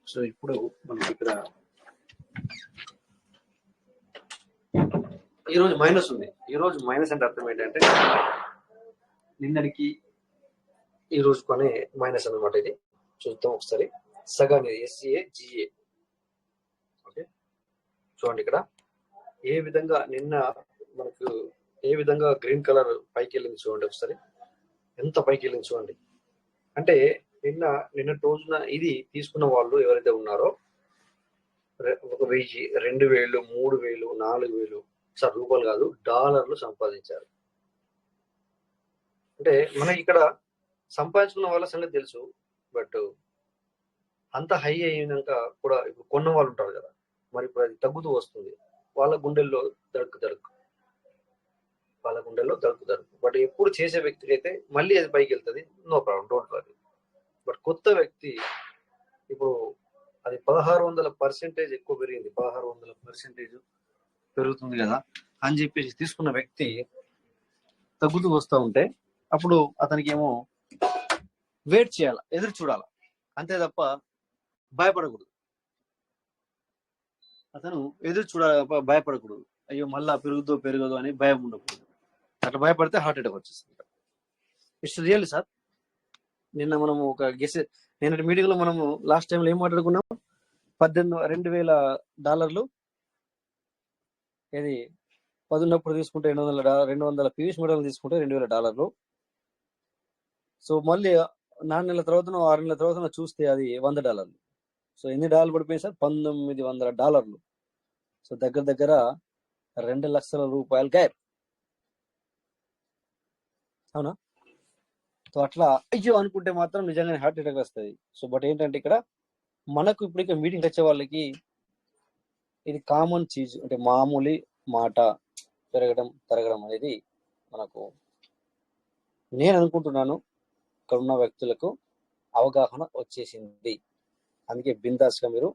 Speaker 2: సో ఇప్పుడు మనకి ఇక్కడ ఈరోజు మైనస్ ఉంది. ఈరోజు మైనస్ అంటే అర్థం ఏంటంటే నిన్నటికి ఈ రోజు కొనే మైనస్ అన్నమాట. ఇది చూద్దాం ఒకసారి. సగానే SCA ఓకే, చూడండి ఇక్కడ ఏ విధంగా నిన్న మనకు ఏ విధంగా గ్రీన్ కలర్ పైకి వెళ్ళింది చూడండి ఒకసారి, ఎంత పైకి వెళ్ళింది చూడండి. అంటే నిన్న రోజున ఇది తీసుకున్న వాళ్ళు ఎవరైతే ఉన్నారో 1000, 2000, 3000, 4000 సార్ రూపాయలు కాదు డాలర్లు సంపాదించారు. అంటే మనకి ఇక్కడ సంపాదించుకున్న వాళ్ళ సంగతి తెలుసు, బట్ అంత హై అయినాక కూడా ఇప్పుడు కొన్న వాళ్ళు ఉంటారు కదా, మరి ఇప్పుడు అది తగ్గుతూ వస్తుంది. వాళ్ళ గుండెల్లో దడుకు బట్ ఎప్పుడు చేసే వ్యక్తికి అయితే మళ్ళీ అది పైకి వెళ్తుంది, no problem, don't worry. But కొత్త వ్యక్తి ఇప్పుడు అది 1600% ఎక్కువ పెరిగింది, 1600% పెరుగుతుంది కదా అని చెప్పేసి తీసుకున్న వ్యక్తి తగ్గుతూ వస్తూ ఉంటే అప్పుడు అతనికి ఏమో వెయిట్ చేయాలి, ఎదురు చూడాలి, అంతే తప్ప భయపడకూడదు. అతను ఎదురు చూడాలి, భయపడకూడదు. అయ్యో మళ్ళా పెరగదు అని భయం ఉండకూడదు. అట్లా భయపడితే హార్ట్ అటాక్ వచ్చేస్తుంది. It's real sir. నిన్న మనము ఒక నిన్నటి మీటింగ్ లో మనము లాస్ట్ టైంలో ఏం మాట్లాడుకున్నాం? $2,000 ఇది 10 ఉన్నప్పుడు తీసుకుంటే $200 పీవీఎస్ మెడల్ తీసుకుంటే $2,000. సో మళ్ళీ 4 నెలల తర్వాత 6 నెలల తర్వాత చూస్తే అది $100. సో ఎన్ని డాలర్లు పడిపోయింది సార్? $1,900. సో దగ్గర దగ్గర $2 లక్షల గ్యాప్. అవునా? సో అట్లా అయ్యో అనుకుంటే మాత్రం నిజంగానే హార్ట్ అటాక్ వస్తుంది. సో బట్ ఏంటంటే ఇక్కడ మనకు ఇప్పుడు మీటింగ్ వచ్చే వాళ్ళకి ఇది కామన్ చీజ్, అంటే మామూలు మాట పెరగడం తరగడం అనేది మనకు, నేను అనుకుంటున్నాను ఇక్కడ ఉన్న వ్యక్తులకు అవగాహన వచ్చేసింది. అందుకే బిందాస్గా మీరు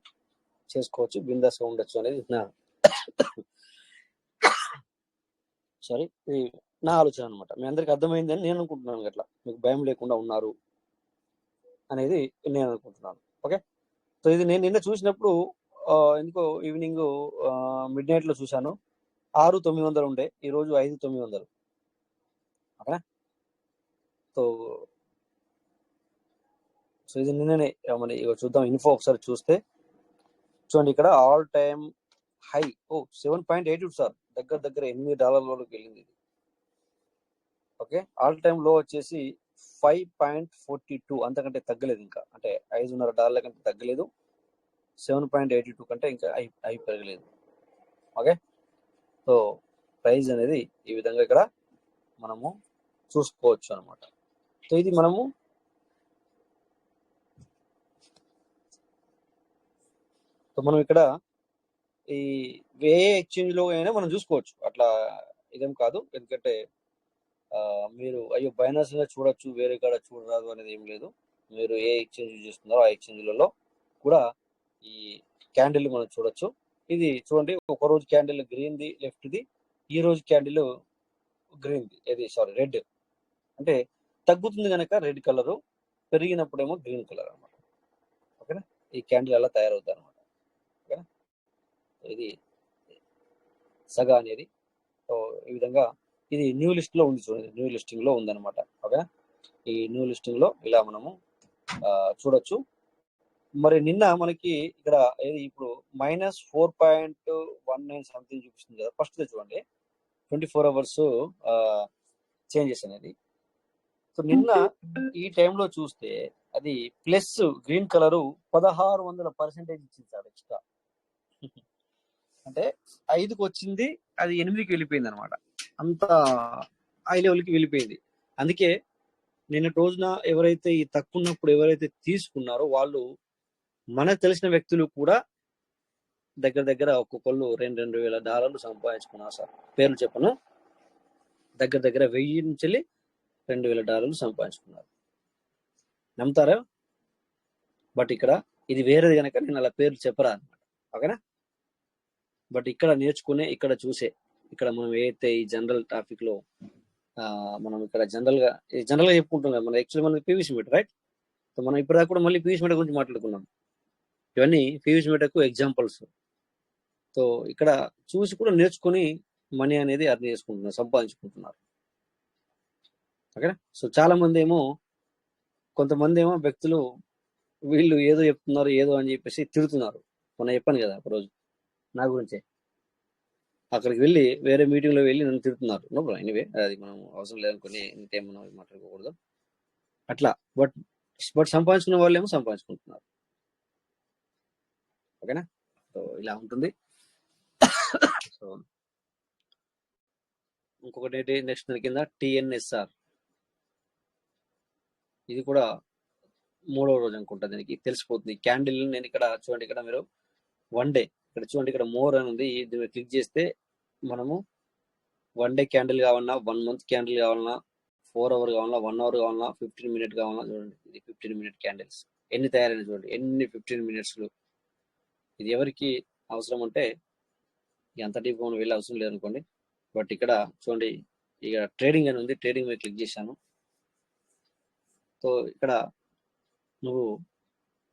Speaker 2: చేసుకోవచ్చు, బిందాస్గా ఉండొచ్చు అనేది సారీ ఇది నా ఆలోచన అనమాట. మీ అందరికి అర్థమైంది అని నేను అనుకుంటున్నాను. అట్లా మీకు భయం లేకుండా ఉన్నారు అనేది నేను అనుకుంటున్నాను. ఓకే, సో ఇది నేను నిన్న చూసినప్పుడు ఎందుకో ఈవినింగ్ మిడ్ నైట్ లో చూశాను, 6,900 ఉండే, ఈరోజు 5,900. ఓకేనా? సో సో ఇది నిన్ననే మరి చూద్దాం ఇన్ఫో ఒకసారి చూస్తే చూడండి, ఇక్కడ ఆల్ టైమ్ హై 7.82 సార్, దగ్గర దగ్గర $8 వరకు వెళ్ళింది ఇది. ఓకే, ఆల్ టైమ్ లో వచ్చేసి 5.42, అంతకంటే తగ్గలేదు ఇంకా, అంటే $5.5 కంటే తగ్గలేదు, 7.82 కంటే ఇంకా హై పెరగలేదు. ఓకే, సో ప్రైస్ అనేది ఈ విధంగా ఇక్కడ మనము చూసుకోవచ్చు అనమాట. సో ఇది మనము మనం ఇక్కడ ఈ ఏ ఎక్స్చేంజ్ లో అయినా మనం చూసుకోవచ్చు, అట్లా ఇదేం కాదు. ఎందుకంటే మీరు అయ్యో బైనాన్స్ చూడొచ్చు, వేరే కాడ చూడరాదు అనేది ఏం లేదు. మీరు ఏ ఎక్స్చేంజ్ యూజ్ చేస్తున్నారో ఆ ఎక్స్చేంజ్లలో కూడా ఈ క్యాండిల్ మనం చూడొచ్చు. ఇది చూడండి, ఒక రోజు క్యాండిల్ గ్రీన్ది లెఫ్ట్ది, ఈ రోజు క్యాండిల్ గ్రీన్ది, రెడ్. అంటే తగ్గుతుంది కనుక రెడ్ కలరు, పెరిగినప్పుడేమో గ్రీన్ కలర్ అనమాట. ఓకేనా? ఈ క్యాండిల్ అలా తయారవుతుంది అనమాట. ఓకేనా? ఇది సగా అనేది. సో ఈ విధంగా ఇది న్యూ లిస్ట్ లో ఉంది, చూడండి, న్యూ లిస్టింగ్ లో ఉందన్నమాట. ఓకేనా? ఈ న్యూ లిస్టింగ్ లో ఇలా మనము చూడొచ్చు. మరి నిన్న మనకి ఇక్కడ ఇప్పుడు -4.19 సంథింగ్ చూపిస్తుంది కదా. ఫస్ట్ చూడండి 24 hours చేంజెస్ అనేది. సో నిన్న ఈ టైంలో చూస్తే అది ప్లస్ గ్రీన్ కలరు 1600% ఇచ్చింది సార్ ఎక్స్ట్రా. అంటే 5కి వచ్చింది, అది 8కి వెళ్ళిపోయింది అనమాట. అంత హై లెవెల్కి వెళ్ళిపోయింది. అందుకే నిన్న రోజున ఎవరైతే ఈ తక్కువ ఉన్నప్పుడు ఎవరైతే తీసుకున్నారో వాళ్ళు మనకు తెలిసిన వ్యక్తులు కూడా దగ్గర దగ్గర ఒక్కొక్కళ్ళు $2,000 సంపాదించుకున్నారు సార్. పేర్లు చెప్పను, దగ్గర దగ్గర 1000 నుంచి $2,000 సంపాదించుకున్నారు. నమ్ముతారా? బట్ ఇక్కడ ఇది వేరేది కనుక నేను అలా పేర్లు చెప్పరా అనమాట. ఓకేనా? బట్ ఇక్కడ నేర్చుకునే, ఇక్కడ చూసే, ఇక్కడ మనం ఏదైతే ఈ జనరల్ టాపిక్ లో మనం ఇక్కడ జనరల్ గా చెప్పుకుంటున్నాం. మనం యాక్చువల్లీ మనకి పీవీసీ మీటర్, రైట్? సో మనం ఇప్పటిదాకా కూడా మళ్ళీ పీవీసీ మీటర్ గురించి మాట్లాడుకున్నాం. ఇవన్నీ పీవీసీ మీటర్కు ఎగ్జాంపుల్స్. సో ఇక్కడ చూసి కూడా నేర్చుకుని మనీ అనేది అర్థం చేసుకుంటున్నారు, సంపాదించుకుంటున్నారు. ఓకేనా? సో చాలా మంది ఏమో, కొంతమంది ఏమో వ్యక్తులు వీళ్ళు ఏదో చెప్తున్నారు ఏదో అని చెప్పేసి తిడుతున్నారు. మనం చెప్పాను కదా ఒకరోజు నా గురించే, అక్కడికి వెళ్ళి వేరే మీటింగ్ లో వెళ్ళి నన్ను తిడుతున్నారు. నో ప్రాబ్లం, ఎనీవే అది మనం అవసరం లేదనుకుని ఇంకేం మనం మాట్లాడుకోకూడదు అట్లా. బట్ సంపాదించుకున్న వాళ్ళు ఏమో సంపాదించుకుంటున్నారు. ఓకేనా? సో ఇలా ఉంటుంది. సో ఇంకొకటి ఏంటి నెక్స్ట్ దాని కింద TNSR, ఇది కూడా 3వ రోజు అనుకుంటా, దీనికి తెలిసిపోతుంది. క్యాండిల్ నేను ఇక్కడ చూడండి, ఇక్కడ మీరు 1 డే ఇక్కడ చూడండి, ఇక్కడ మోర్ అని ఉంది. దీన్ని క్లిక్ చేస్తే మనము 1 డే క్యాండిల్ కావాలన్నా, 1 month క్యాండిల్ కావాలన్నా, 4 hour కావాలన్నా, 1 hour కావాలన్నా, 15 minute కావాలన్నా, చూడండి ఇది 15 minute క్యాండిల్స్ ఎన్ని తయారైన చూడండి, ఎన్ని 15 మినిట్స్లు. ఇది ఎవరికి అవసరం అంటే ఎంత డీప్ మనం వెళ్ళే అవసరం లేదనుకోండి. బట్ ఇక్కడ చూడండి, ఇక ట్రేడింగ్ అని ఉంది, ట్రేడింగ్ మీద క్లిక్ చేశాను. సో ఇక్కడ నువ్వు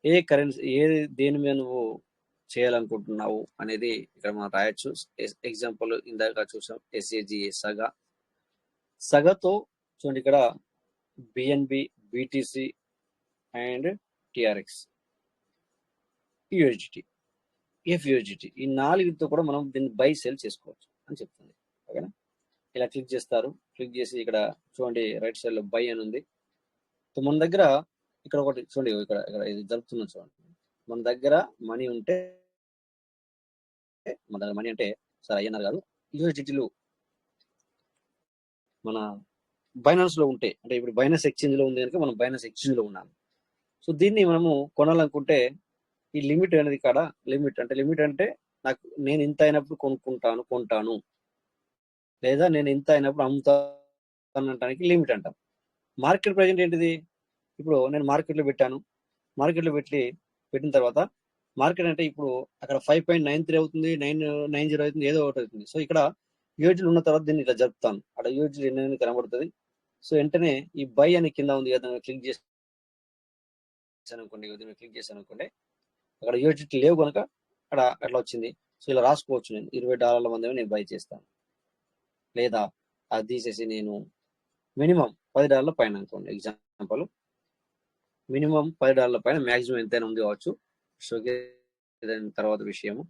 Speaker 2: ఏ కరెన్సీ దేని మీద నువ్వు చేయాలనుకుంటున్నావు అనేది ఇక్కడ మనం రాయొచ్చు. ఎగ్జాంపుల్ ఇందాక చూసాం SAGA సగతో చూడండి, ఇక్కడ BNB, BTC and TRX, USDT, FUSDT, ఈ 4తో కూడా మనం దీన్ని బై సెల్ చేసుకోవచ్చు అని చెప్తుంది. ఓకేనా? ఇలా క్లిక్ చేస్తారు. క్లిక్ చేసి ఇక్కడ చూడండి రైట్ సైడ్ లో బై అని ఉంది. సో మన దగ్గర ఇక్కడ ఒకటి చూడండి, ఇక్కడ ఇక్కడ ఇది జరుపుతున్నాం చూడండి. మన దగ్గర మనీ ఉంటే, మన దగ్గర మనీ అంటే సార్ అయ్యన్నారు కాదు, USDTలు మన బైనాన్స్ లో ఉంటే, అంటే ఇప్పుడు బైనాన్స్ ఎక్స్చేంజ్ లో ఉంది కనుక మనం బైనాన్స్ ఎక్స్చేంజ్ లో ఉన్నాము. సో దీన్ని మనము కొనాలనుకుంటే ఈ లిమిట్ అనేది కాడ, లిమిట్ అంటే నాకు నేను ఇంత అయినప్పుడు కొంటాను, లేదా నేను ఇంత అయినప్పుడు అమ్ముతాను అనడానికి లిమిట్ అంటాం. మార్కెట్ ప్రెజెంట్ ఏంటిది? ఇప్పుడు నేను మార్కెట్లో పెట్టాను. మార్కెట్లో పెట్టిన తర్వాత మార్కెట్ అంటే ఇప్పుడు అక్కడ 5.93 అవుతుంది, 990 అవుతుంది, ఏదో ఒకటి అవుతుంది. సో ఇక్కడ యూజీలు ఉన్న తర్వాత దీన్ని ఇలా జరుపుతాను. అక్కడ యూజీలు ఎన్ని కనబడుతుంది. సో వెంటనే ఈ బై అని కింద ఉంది కదా, క్లిక్ చేశాను అనుకోండి, అక్కడ యూజీటీ లేవు కనుక అక్కడ అట్లా వచ్చింది. సో ఇలా రాసుకోవచ్చు, నేను $20 మంది నేను బై చేస్తాను, లేదా అది తీసేసి నేను మినిమం $10 పైన అనుకోండి. ఎగ్జాంపుల్ మినిమం $10 పైన, మ్యాక్సిమం ఎంతైనా ఉంది కావచ్చు, షోకే తర్వాత విషయము.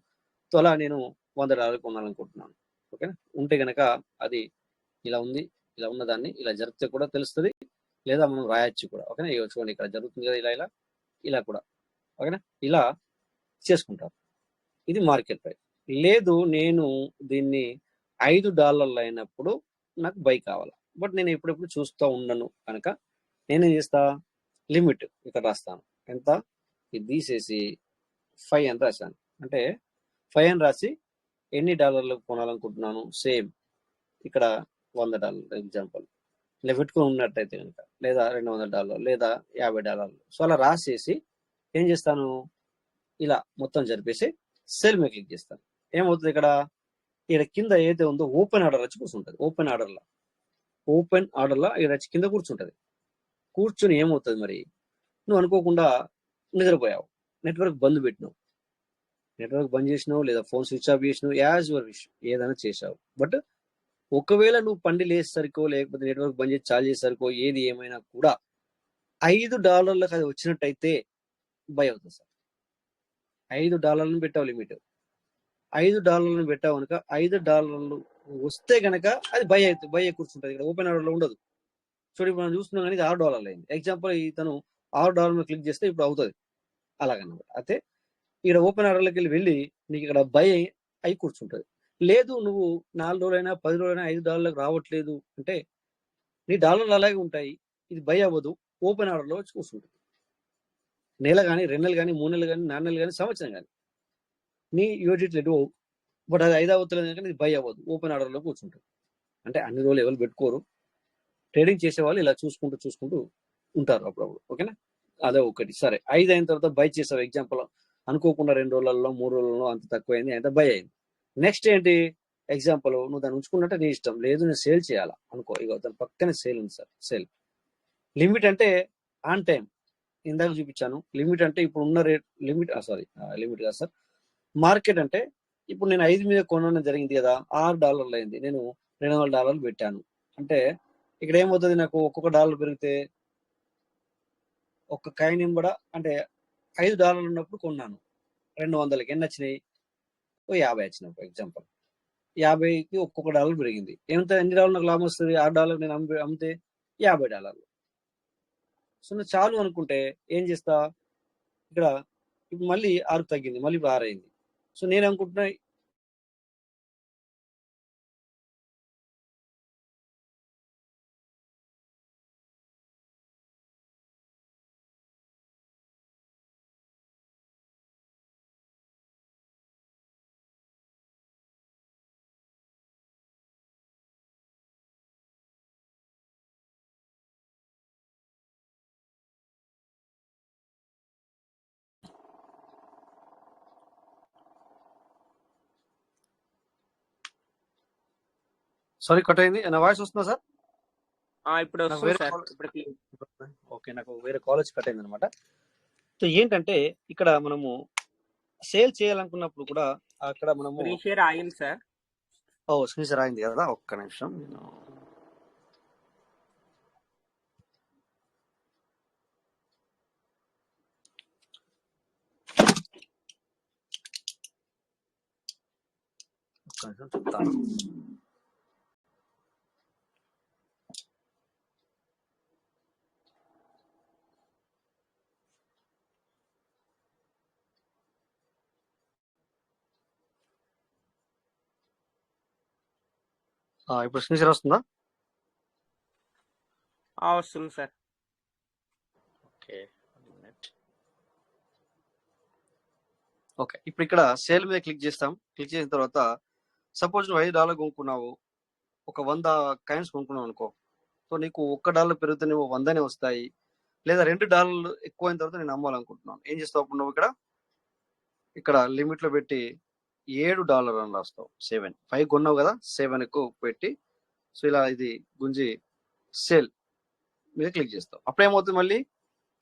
Speaker 2: సో అలా నేను $100 కొనాలనుకుంటున్నాను. ఓకేనా? ఉంటే కనుక అది ఇలా ఉంది, ఇలా ఉన్నదాన్ని ఇలా జరిపితే కూడా తెలుస్తుంది, లేదా మనం రాయొచ్చు కూడా. ఓకేనా? చూడండి ఇక్కడ జరుగుతుంది కదా, ఇలా ఇలా ఇలా కూడా. ఓకేనా? ఇలా చేసుకుంటారు. ఇది మార్కెట్ ప్రైస్. లేదు నేను దీన్ని $5 అయినప్పుడు నాకు బై కావాలి, బట్ నేను ఎప్పుడెప్పుడు చూస్తూ ఉండను కనుక నేనేం చేస్తా, లిమిట్ ఇక్కడ రాస్తాను. ఎంత? ఇది తీసేసి 5 అని రాశాను. అంటే 5 అని రాసి ఎన్ని డాలర్లకు కొనాలనుకుంటున్నాను, సేమ్ ఇక్కడ $100 ఎగ్జాంపుల్ ఇలా పెట్టుకుని ఉన్నట్టయితే కనుక, లేదా $200, లేదా $50. సో అలా రాసేసి ఏం చేస్తాను, ఇలా మొత్తం జరిపేసి సెల్ మీద క్లిక్ చేస్తాను. ఏమవుతుంది ఇక్కడ కింద ఏదైతే ఉందో ఓపెన్ ఆర్డర్ వచ్చి కూర్చుంటుంది. ఓపెన్ ఆర్డర్లో ఇక్కడ వచ్చి కింద కూర్చుంటుంది. కూర్చుని ఏమవుతుంది మరి, నువ్వు అనుకోకుండా నిద్రపోయావు, నెట్వర్క్ బంద్ పెట్టినావు, నెట్వర్క్ బంద్ చేసినావు, లేదా ఫోన్ స్విచ్ ఆఫ్ చేసినావు, యాజ్ యువర్ విష్ ఏదైనా చేసావు. బట్ ఒకవేళ నువ్వు పండి లేసేసరికో, లేకపోతే నెట్వర్క్ బంద్ చేసి చాలు చేసేసరికో, ఏది ఏమైనా కూడా $5 అది వచ్చినట్టయితే బై అవుతుంది సార్. $5 పెట్టావు లిమిట్, $5 పెట్టావు కనుక $5 వస్తే కనుక అది బై అవుతుంది, బై కూర్చుంటుంది. ఇక్కడ ఓపెన్ ఆర్డర్లో ఉండదు. చూడండి మనం చూస్తున్నాం కానీ ఇది $6 అయింది. ఎగ్జాంపుల్ ఇతను $6 మీద క్లిక్ చేస్తే ఇప్పుడు అవుతుంది అలాగన్నమాట. అయితే ఇక్కడ ఓపెన్ ఆర్డర్లోకి వెళ్ళి నీకు ఇక్కడ బై అయి కూర్చుంటుంది. లేదు నువ్వు 4 రోజులైనా 10 రోజులైనా $5 రావట్లేదు అంటే నీ డాలర్లు అలాగే ఉంటాయి, ఇది బై అవ్వదు, ఓపెన్ ఆర్డర్లో వచ్చి కూర్చుంటుంది. నెల కానీ, 2 నెలలు కానీ, 3 నెలలు కానీ, 4 నెలలు కానీ, సంవత్సరం కానీ నీ యూజిట్లు ఎటు, బట్ అది 5 అవుతుంది కానీ ఇది బై అవ్వదు, ఓపెన్ ఆర్డర్లో కూర్చుంటుంది. అంటే అన్ని రోజులు ఎవరు పెట్టుకోరు, ట్రేడింగ్ చేసే వాళ్ళు ఇలా చూసుకుంటూ ఉంటారు అప్పుడప్పుడు. ఓకేనా? అదే ఒకటి. సరే 5 అయిన తర్వాత బై చేసావు. ఎగ్జాంపుల్ అనుకోకుండా 2 రోజులలో 3 రోజులలో అంత తక్కువైంది, అంత బై అయింది. నెక్స్ట్ ఏంటి, ఎగ్జాంపుల్ నువ్వు దాన్ని ఉంచుకున్నట్టే నీ ఇష్టం, లేదు నేను సేల్ చేయాలా అనుకో, ఇక దాని పక్కనే సేల్ ఉంది సార్. సేల్ లిమిట్ అంటే ఆన్ టైం ఇందాక చూపించాను. లిమిట్ అంటే ఇప్పుడు ఉన్న రేట్ లిమిట్, లిమిట్ కాదు సార్, మార్కెట్ అంటే ఇప్పుడు నేను 5 మీద కొనడం జరిగింది కదా, $6 అయింది, నేను $200 పెట్టాను అంటే ఇక్కడ ఏమవుతుంది, నాకు ఒక్కొక్క డాలర్ పెరిగితే ఒక్క కాయిన్ కూడా, అంటే $5 ఉన్నప్పుడు కొన్నాను 200కి, ఎన్ని వచ్చినాయి, 50 వచ్చినాయి. ఎగ్జాంపుల్ 50కి ఒక్కొక్క డాలర్ పెరిగింది, ఎన్ని డాలర్ నాకు లాభం వస్తుంది, $6 నేను అమ్మితే $50. సో నువ్వు చాలు అనుకుంటే ఏం చేస్తా, ఇక్కడ ఇప్పుడు మళ్ళీ 6 తగ్గింది, మళ్ళీ ఇప్పుడు 6 అయింది. సో నేను అనుకుంటున్నా సారీ కట్ అయింది. నా వాయిస్ వస్తుందా సార్?
Speaker 1: ఇప్పుడు
Speaker 2: నాకు
Speaker 1: వస్తుంది
Speaker 2: వేరే
Speaker 1: సార్.
Speaker 2: కాల్
Speaker 1: ఇప్పుడు
Speaker 2: ఓకే, నాకు వేరే కాల్ వచ్చి కట్ అయింది అనమాట. సో ఏంటంటే ఇక్కడ మనము సేల్ చేయాలనుకున్నప్పుడు కూడా అక్కడ మనము
Speaker 1: స్క్రీన్ షేర్ ఆగింది సార్.
Speaker 2: స్క్రీన్ షేర్ అయింది కదా, ఒక్క నిమిషం. నేను ఒక్క నిమిషం చెప్తాను. ఇప్పుడు స్క్రీన్ షేర్ వస్తుందా?
Speaker 1: వస్తుంది సార్.
Speaker 2: ఓకే, ఇప్పుడు ఇక్కడ సేల్ మీద క్లిక్ చేస్తాం. క్లిక్ చేసిన తర్వాత సపోజ్ నువ్వు $5 కొనుక్కున్నావు, ఒక 100 కాయిన్స్ కొనుక్కున్నావు అనుకో. సో నీకు $1 పెరిగితే నువ్వు 100 వస్తాయి, లేదా $2 ఎక్కువైన తర్వాత నేను అమ్మాలనుకుంటున్నాను. ఏం చేస్తావు అప్పుడు నువ్వు ఇక్కడ లిమిట్ లో పెట్టి $7 అని రాస్తావు. 7 5 కొన్నావు కదా, 7 ఎక్కువ పెట్టి సో ఇలా ఇది గుంజి సేల్ మీద క్లిక్ చేస్తావు. అప్పుడు ఏమవుతుంది, మళ్ళీ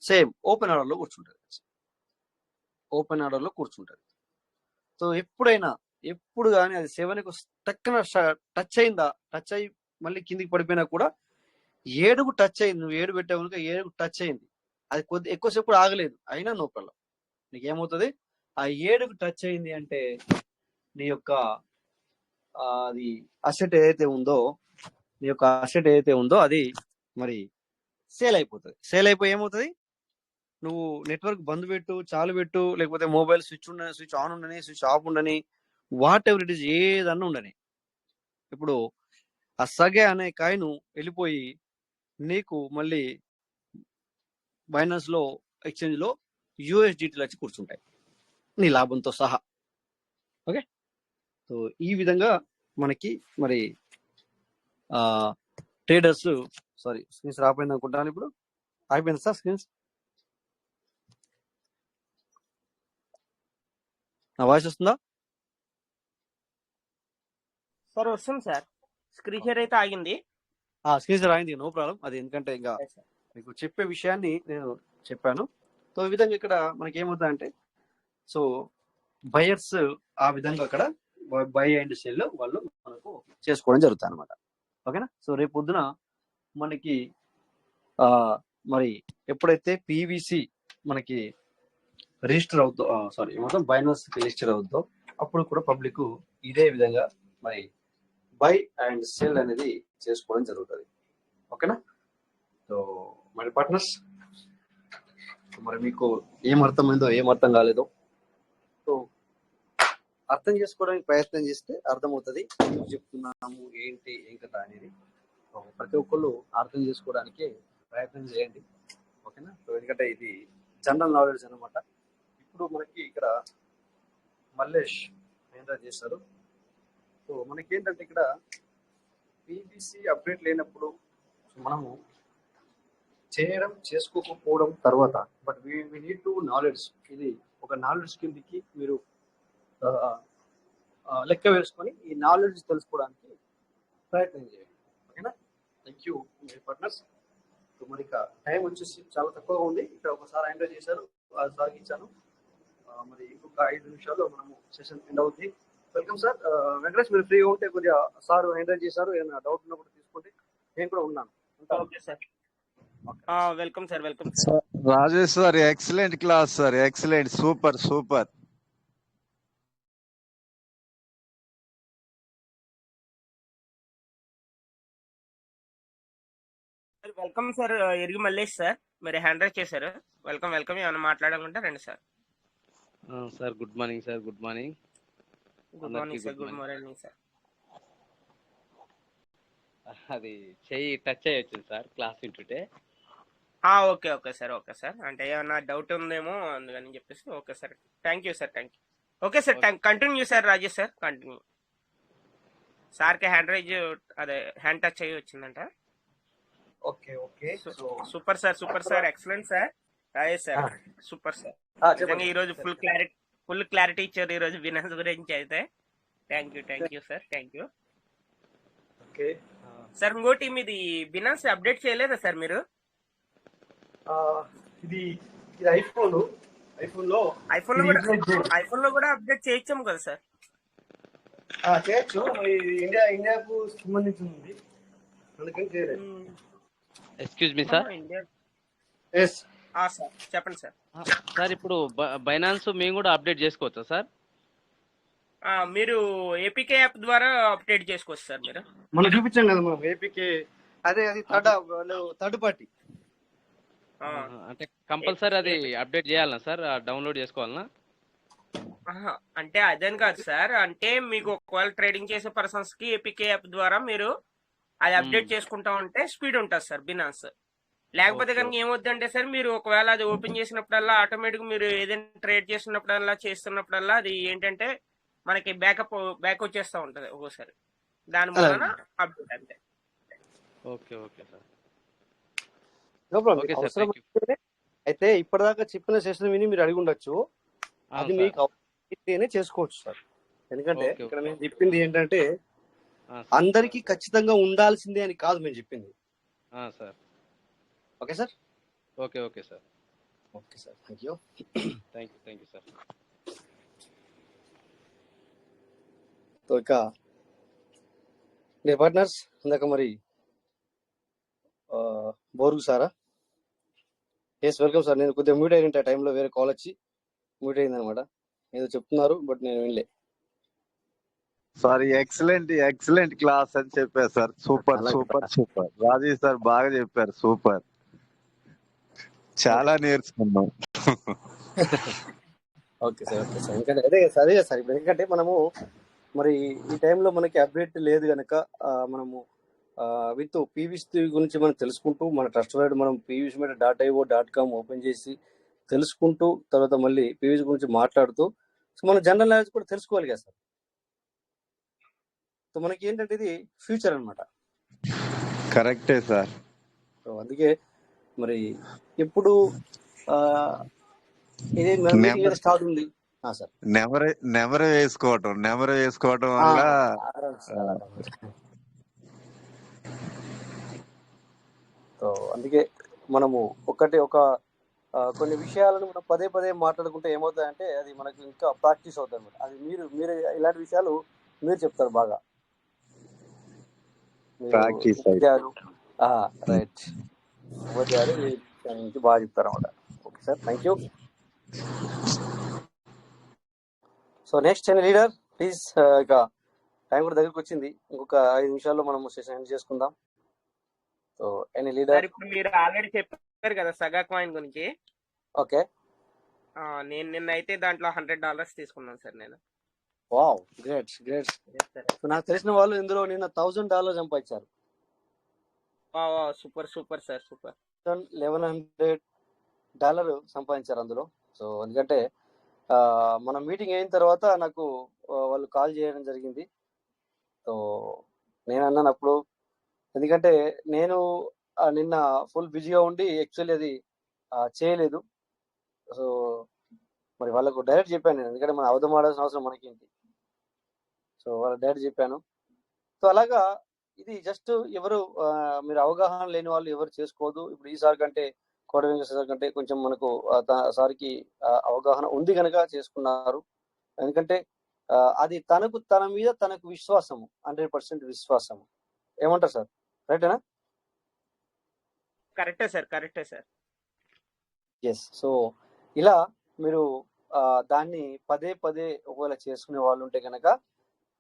Speaker 2: సేమ్ ఓపెన్ ఆర్డర్ లో కూర్చుంటుంది. ఓపెన్ ఆర్డర్ లో కూర్చుంటుంది. సో ఎప్పుడు కానీ అది 7కు టక్కున టచ్ అయిందా, టచ్ అయ్యి మళ్ళీ కిందికి పడిపోయినా కూడా 7కు టచ్ అయింది. నువ్వు 7 పెట్టావు కనుక 7కు టచ్ అయింది. అది కొద్ది ఎక్కువసేపు కూడా ఆగలేదు, అయినా నో ప్రాబ్లం. నీకేమవుతుంది, ఆ 7కు టచ్ అయింది అంటే నీ యొక్క అది అసెట్ ఏదైతే ఉందో అది మరి సేల్ అయిపోతుంది. సేల్ అయిపోయి ఏమవుతుంది, నువ్వు నెట్వర్క్ బంద్ పెట్టు, చాలు పెట్టు, లేకపోతే మొబైల్ స్విచ్ ఆన్ ఉండని, స్విచ్ ఆఫ్ ఉండని, వాట్ ఎవర్ ఇట్ ఈస్, ఏదన్నా ఉండని, ఇప్పుడు ఆ సగే అనే కాయిన్ వెళ్ళిపోయి నీకు మళ్ళీ బైనాన్స్ లో ఎక్స్చేంజ్ లో USDT వచ్చి కూర్చుంటాయి నీ లాభంతో సహా. ఓకే, సో ఈ విధంగా మనకి మరి ట్రేడర్స్ స్క్రీన్స్ రాపోయింది అనుకుంటాను. ఇప్పుడు అయిపోయింది సార్ స్క్రీన్స్. నా వాయిస్ వస్తుందా?
Speaker 1: సార్ వస్తుంది సార్. స్క్రీన్ షేర్ అయితే ఆగింది.
Speaker 2: స్క్రీన్ షేర్ అయింది, నో ప్రాబ్లం. అది ఎందుకంటే ఇంకా మీకు చెప్పే విషయాన్ని నేను చెప్పాను. సో ఈ విధంగా ఇక్కడ మనకి ఏమవుతుందంటే, సో బయర్స్ ఆ విధంగా అక్కడ బై అండ్ సెల్ వాళ్ళు మనకు చేసుకోవడం జరుగుతుంది అనమాట. ఓకేనా? సో రేపు పొద్దున మనకి మరి ఎప్పుడైతే PVC మనకి రిజిస్టర్ అవుతుందో, ఏమవుతాం బైనాన్స్ రిజిస్టర్ అవుతుందో, అప్పుడు కూడా పబ్లిక్ ఇదే విధంగా మరి బై అండ్ సెల్ అనేది చేసుకోవడం జరుగుతుంది. ఓకేనా? సో మరి పార్ట్నర్స్, మరి మీకు ఏం అర్థమైందో ఏం అర్థం కాలేదో సో అర్థం చేసుకోవడానికి ప్రయత్నం చేస్తే అర్థమవుతుంది ఎందుకు చెప్తున్నాము ఏంటి ఏం కదా అనేది. ప్రతి ఒక్కళ్ళు అర్థం చేసుకోవడానికి ప్రయత్నం చేయండి. ఓకేనా? సో ఎందుకంటే ఇది జనరల్ నాలెడ్జ్ అనమాట. ఇప్పుడు మనకి ఇక్కడ మల్లేష్ ఏంటో చేస్తారు. సో మనకి ఏంటంటే ఇక్కడ PVC అప్డేట్ లేనప్పుడు మనము చేసుకోకపోవడం తర్వాత, but we need to knowledge. ఇది ఒక నాలెడ్జ్ కిందికి మీరు లెక్క వేసుకొని ఈ నాలెడ్జ్ తెలుసుకోవడానికి ప్రయత్నం చేయండి. ఓకేనా? Thank you partners. మరి టైం వచ్చేసి చాలా తక్కువగా ఉంది. ఇక్కడ ఒకసారి ఎంటర్ చేశారు, సార్కి ఇచ్చాను. మరి ఇంకొక 5 నిమిషాల్లో మనము సెషన్ ఎండ్ అవుతుంది. Welcome sir. వెంకటేష్, మీరు ఫ్రీగా ఉంటే కొద్దిగా సార్ ఎంటర్ చేశారు, ఏమైనా డౌట్ ఉన్నప్పుడు తీసుకుంటే నేను కూడా ఉన్నాను.
Speaker 1: Okay sir. Welcome sir. Welcome sir.
Speaker 4: Rajesh sir, excellent class sir, excellent, super super.
Speaker 1: Welcome sir. ఎరిగి మల్లేష్ సార్, మీరు హ్యాండ్ రైజ్ చేశారు. Welcome welcome. ఏమైనా మాట్లాడాలంటే రండి sir.
Speaker 6: Sir good morning sir. Good morning.
Speaker 1: Good morning sir. Good morning sir.
Speaker 6: అది చెయ్యి touch అయ్యొచ్చు sir class వింటుంటే.
Speaker 1: Okay okay sir. Okay sir, అంటే ఏమన్నా డౌట్ ఉందేమో అందుకని చెప్పేసి. Okay sir, thank you sir. Thank you. Okay sir, continue sir. Rajesh sir continue. సార్కి hand raise అదే హ్యాండ్ టచ్ అయ్యి వచ్చిందంట.
Speaker 2: Okay okay.
Speaker 1: Super sir. Super sir. Excellent sir. Rajesh sir super sir. నిజంగా ఈరోజు ఫుల్ క్లారిటీ ఇచ్చారు ఈరోజు బిజినెస్ గురించి అయితే. Thank you sir. Thank you.
Speaker 5: Okay.
Speaker 1: Sir ఇంకోటి మీది బినాన్స్ అప్డేట్ చేయలేదా సార్ మీరు?
Speaker 5: ఆ, ఇది ఇది ఐఫోన్ ఐఫోన్లో
Speaker 1: ఐఫోన్ లో
Speaker 5: ఇది
Speaker 1: కూడా
Speaker 5: ఇంటర్నెట్
Speaker 1: ఐఫోన్ లో కూడా అప్డేట్ చేయొచ్చాము కదా సార్.
Speaker 5: చేయొచ్చు. ఇది ఇండియాకు సంబంధించి ఉంది, అందుకని చేయలేదు.
Speaker 6: Excuse me sir.
Speaker 1: India
Speaker 5: yes
Speaker 1: sir చెప్పండి సార్.
Speaker 6: సార్ ఇప్పుడు బైనాన్స్ మేము కూడా అప్డేట్ చేసుకోవచ్చా సార్?
Speaker 1: మీరు ఏపీకే యాప్ ద్వారా అప్డేట్ చేసుకోవచ్చు సార్ మీరు.
Speaker 5: మనం చూపించాం కదా మనం ఏపీకే, అది థర్డ్ పార్టీ.
Speaker 6: అంటే కంపల్సరీ అది అప్డేట్ చేయాలనా సార్? డౌన్లోడ్ చేసుకోవాలనా?
Speaker 1: అంటే అదని కాదు సార్, అంటే మీకు ఒకవేళ ట్రేడింగ్ చేసే పర్సన్స్ కి ఏపీకే యాప్ ద్వారా మీరు అది అప్డేట్ చేసుకుంటా ఉంటే స్పీడ్ ఉంటుంది సార్ బినాన్స్. లేకపోతే కనుక ఏమవుతుందంటే సార్, మీరు ఒకవేళ అది ఓపెన్ చేసినప్పుడల్లా ఆటోమేటిక్ మీరు ఏదైనా ట్రేడ్ చేస్తున్నప్పుడల్లా చేస్తున్నప్పుడల్లా అది ఏంటంటే మనకి బ్యాక్ వచ్చేస్తూ ఉంటది ఒక్కోసారి. దాని వలన అప్డేట్ అంతే.
Speaker 6: Okay okay sir.
Speaker 2: No problem.
Speaker 6: Okay sir,
Speaker 2: అవసరం
Speaker 6: థ్యాంక్ యూ.
Speaker 2: అయితే ఇప్పటిదాకా చెప్పిన సెషన్ విని మీరు అడిగి ఉండొచ్చు, అది మీకు అవసరమైతేనే చేసుకోవచ్చు సార్. ఎందుకంటే
Speaker 6: ఓకే,
Speaker 2: ఇక్కడ
Speaker 6: ఓకే.
Speaker 2: మేము చెప్పింది ఏంటంటే
Speaker 6: సార్.
Speaker 2: అందరికీ ఖచ్చితంగా ఉండాల్సిందే అని కాదు మేము చెప్పింది.
Speaker 6: Sir.
Speaker 2: Okay sir.
Speaker 6: Okay okay sir.
Speaker 2: Okay sir, thank you.
Speaker 6: Thank you sir.
Speaker 2: ఇక పార్ట్నర్స్ ఇందాక మరి బోర్గు సారా? Yes, welcome sir. నేను కొద్దిగా మ్యూట్ అయిన టైంలో వేరే కాల్ వచ్చి మ్యూట్ అయింది అనమాట. ఏదో చెప్తున్నారు బట్ నేను వినలే.
Speaker 7: సార్ ఎక్సలెంట్ క్లాస్ అని చెప్పారు sir. Super super super. Rajesh sir బాగా చెప్పారు, సూపర్. చాలా నేర్చుకున్నాం.
Speaker 2: Okay sir, okay sir. ఎందుకంటే అదే సార్ ఇప్పుడు ఎందుకంటే మనము మరి ఈ టైంలో మనకి అప్డేట్ లేదు కనుక మనము విత్ పీవీస్ గురించి మనం తెలుసుకుంటూ మన ట్రస్ట్ వైడ్ మనం pvsmedia.io.com ఓపెన్ చేసి తెలుసుకుంటూ తర్వాత మళ్ళీ పీవీస్ గురించి మాట్లాడుతూ సో మన జనరల్ నాలెడ్జ్ కూడా తెలుసుకోవాలి కదా సార్. సో మనకి ఏంటంటే ఇది ఫ్యూచర్ అనమాట.
Speaker 7: కరెక్టే సార్. సో
Speaker 2: అందుకే మరి ఎప్పుడు ఇది స్టార్ట్ ఉంది సార్.
Speaker 7: నెమరు వేసుకోవటం వల్ల
Speaker 2: సో అందుకే మనము కొన్ని విషయాలను మనం పదే పదే మాట్లాడుకుంటే ఏమవుతాయంటే అది మనకు ఇంకా ప్రాక్టీస్ అవుతుంది అనమాట. అది మీరు ఇలాంటి విషయాలు మీరు చెప్తారు బాగా. రైట్, బాగా చెప్తారు అనమాట. Okay sir, thank you. So next leader please. ఇక టైం కూడా దగ్గరికి వచ్చింది, ఇంకొక 5 నిమిషాల్లో మనం సెషన్ ఎండ్ చేసుకుందాం. So any leader?
Speaker 1: ఇప్పుడు మీరు ఆల్రెడీ చెప్పారు కదా సగా కాయిన్ గురించి.
Speaker 2: ఓకే.
Speaker 1: నేను నిన్న అయితే దాంట్లో $100 తీసుకున్నాను సార్ నేను.
Speaker 2: Wow, great great. నాకు తెలిసిన వాళ్ళు ఇందులో నిన్న $1000 సంపాదించారు.
Speaker 1: Super super sir, super.
Speaker 2: $1100 సంపాదించారు అందులో. సో ఎందుకంటే మన మీటింగ్ అయిన తర్వాత నాకు వాళ్ళు కాల్ చేయడం జరిగింది. సో నేను అన్నాను అప్పుడు, ఎందుకంటే నేను నిన్న ఫుల్ బిజీగా ఉండి యాక్చువల్లీ అది చేయలేదు. సో మరి వాళ్ళకు డైరెక్ట్ చెప్పాను నేను, ఎందుకంటే మనం అవధం ఆడాల్సిన అవసరం మనకేంటి. సో వాళ్ళకి డైరెక్ట్ చెప్పాను. సో అలాగా ఇది జస్ట్ ఎవరు మీరు అవగాహన లేని వాళ్ళు ఎవరు చేసుకోవద్దు. ఇప్పుడు ఈసారి కంటే కోట వెంకటేశ్వర సార్ కంటే కొంచెం మనకు సార్కి అవగాహన ఉంది కనుక చేసుకున్నారు. ఎందుకంటే అది తన మీద తనకు విశ్వాసము, 100% విశ్వాసము. ఏమంటారు సార్? రైటేనా?
Speaker 1: కరెక్టే సార్, కరెక్టే సార్.
Speaker 2: ఎస్. సో ఇలా మీరు దాన్ని పదే పదే ఒకవేళ చేసుకునే వాళ్ళు ఉంటే కనుక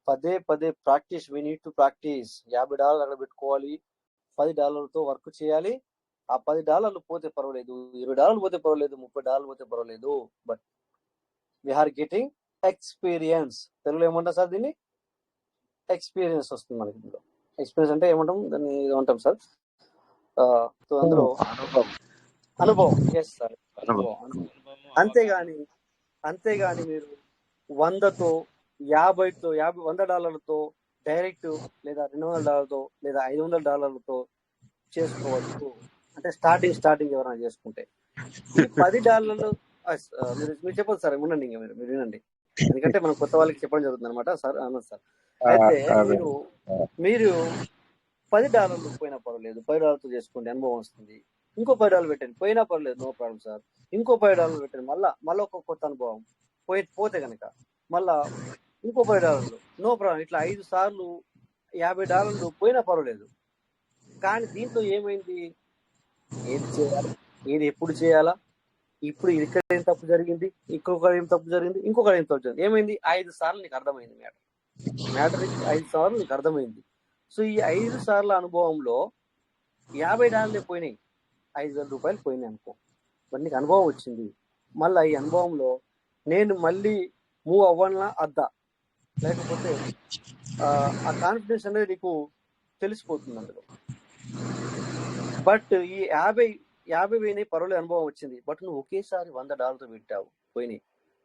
Speaker 2: పదే పదే practice, we need to practice. $50 అక్కడ పెట్టుకోవాలి, $10తో వర్క్ చేయాలి. ఆ $10 పోతే పర్వాలేదు, $20 పోతే పర్వాలేదు, $30 పోతే పర్వాలేదు, బట్ వీఆర్ గెటింగ్ ఎక్స్పీరియన్స్. తెలుగులో ఏమంటాం సార్ దీన్ని? ఎక్స్పీరియన్స్ వస్తుంది మనకి. ఇందులో ఎక్స్పీరియన్స్ అంటే ఏమంటాం, దాన్ని ఏమంటాం సార్? అందులో అనుభవం. ఎస్ సార్, అనుభవం. అంతేగాని మీరు 100తో $100తో డైరెక్ట్ లేదా $200తో లేదా $500తో చేసుకోవచ్చు. అంటే స్టార్టింగ్ ఎవరైనా చేసుకుంటే ఈ $10 మీరు చెప్పదు సార్, ఉండండి, ఇంకా మీరు వినండి. ఎందుకంటే మనం కొత్త వాళ్ళకి చెప్పడం జరుగుతుంది అనమాట సార్. అన్నది సార్. అయితే మీరు $10 పోయినా పర్వాలేదు, $10 చేసుకోండి, అనుభవం వస్తుంది. ఇంకో $10 పెట్టండి, పోయినా పర్లేదు, నో ప్రాబ్లం సార్. ఇంకో $10 పెట్టండి, మళ్ళీ ఒక కొత్త అనుభవం. పోతే కనుక మళ్ళా ఇంకో $10, నో ప్రాబ్లం. ఇట్లా 5 సార్లు $50 పోయినా పర్వాలేదు. కానీ దీంట్లో ఏమైంది, ఏది చేయాలి, ఏది ఎప్పుడు చేయాలా, ఇప్పుడు ఇక్కడ ఏం తప్పు జరిగింది, ఇంకొక ఏం తప్పు జరిగింది, ఇంకొక ఏం తప్పు జరిగింది, ఏమైంది 5 సార్లు నీకు అర్థమైంది. మ్యాటర్ 5 సార్లు నీకు అర్థమైంది. సో ఈ 5 సార్ల అనుభవంలో $50 పోయినాయి, $5,000 పోయినాయి అనుకో. మరి నీకు అనుభవం వచ్చింది. మళ్ళీ ఈ అనుభవంలో నేను మళ్ళీ మూవ్ అవ్వాలన్నా అద్దా, లేకపోతే ఆ కాన్ఫిడెన్స్ అనేది నీకు తెలిసిపోతుంది అందులో. బట్ ఈ 50 పోయినాయి, పర్వాలేదు, అనుభవం వచ్చింది. బట్ నువ్వు ఒకేసారి $100 పెట్టావు, పోయినాయి.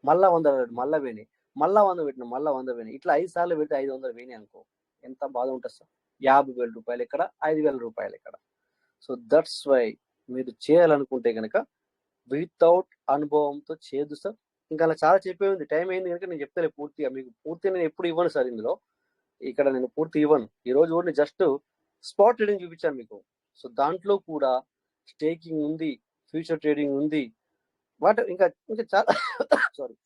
Speaker 2: మళ్ళా 100 మళ్ళా పోయినాయి, మళ్ళా 100 పెట్టినా, మళ్ళా 100 పోయినాయి. ఇట్లా 5 సార్లు పెడితే 500 పోయినాయి అనుకో. ఎంత బాధ ఉంటుంది సార్. $50,000 ఎక్కడ, $5,000 ఎక్కడ. సో దట్స్ వై మీరు చేయాలనుకుంటే కనుక వితౌట్ అనుభవంతో చేయదు సార్. ఇంకా అలా చాలా చెప్పే ఉంది, టైం అయింది కనుక నేను చెప్తాను పూర్తిగా. మీకు పూర్తిగా నేను ఎప్పుడు ఇవ్వను సార్, ఇందులో ఇక్కడ నేను పూర్తి ఇవ్వను. ఈ రోజు కూడా జస్ట్ స్పాట్ ట్రేడింగ్ చూపించాను మీకు. సో దాంట్లో కూడా స్టేకింగ్ ఉంది, ఫ్యూచర్ ట్రేడింగ్ ఉంది, ఇంకా చాలా సారీ,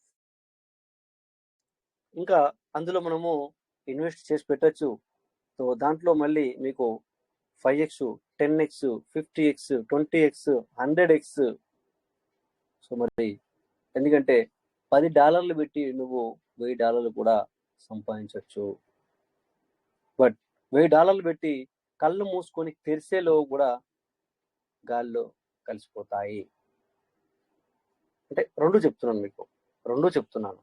Speaker 2: ఇంకా అందులో మనము ఇన్వెస్ట్ చేసి పెట్టచ్చు. సో దాంట్లో మళ్ళీ మీకు 5x, 10x, 50x, 20x, 100x. So మరి ఎందుకంటే $10 పెట్టి నువ్వు $1,000 కూడా సంపాదించవచ్చు. బట్ $1,000 పెట్టి కళ్ళు మూసుకొని తెరిసేలో కూడా గాల్లో కలిసిపోతాయి. అంటే రెండు చెప్తున్నాను మీకు, రెండు చెప్తున్నాను.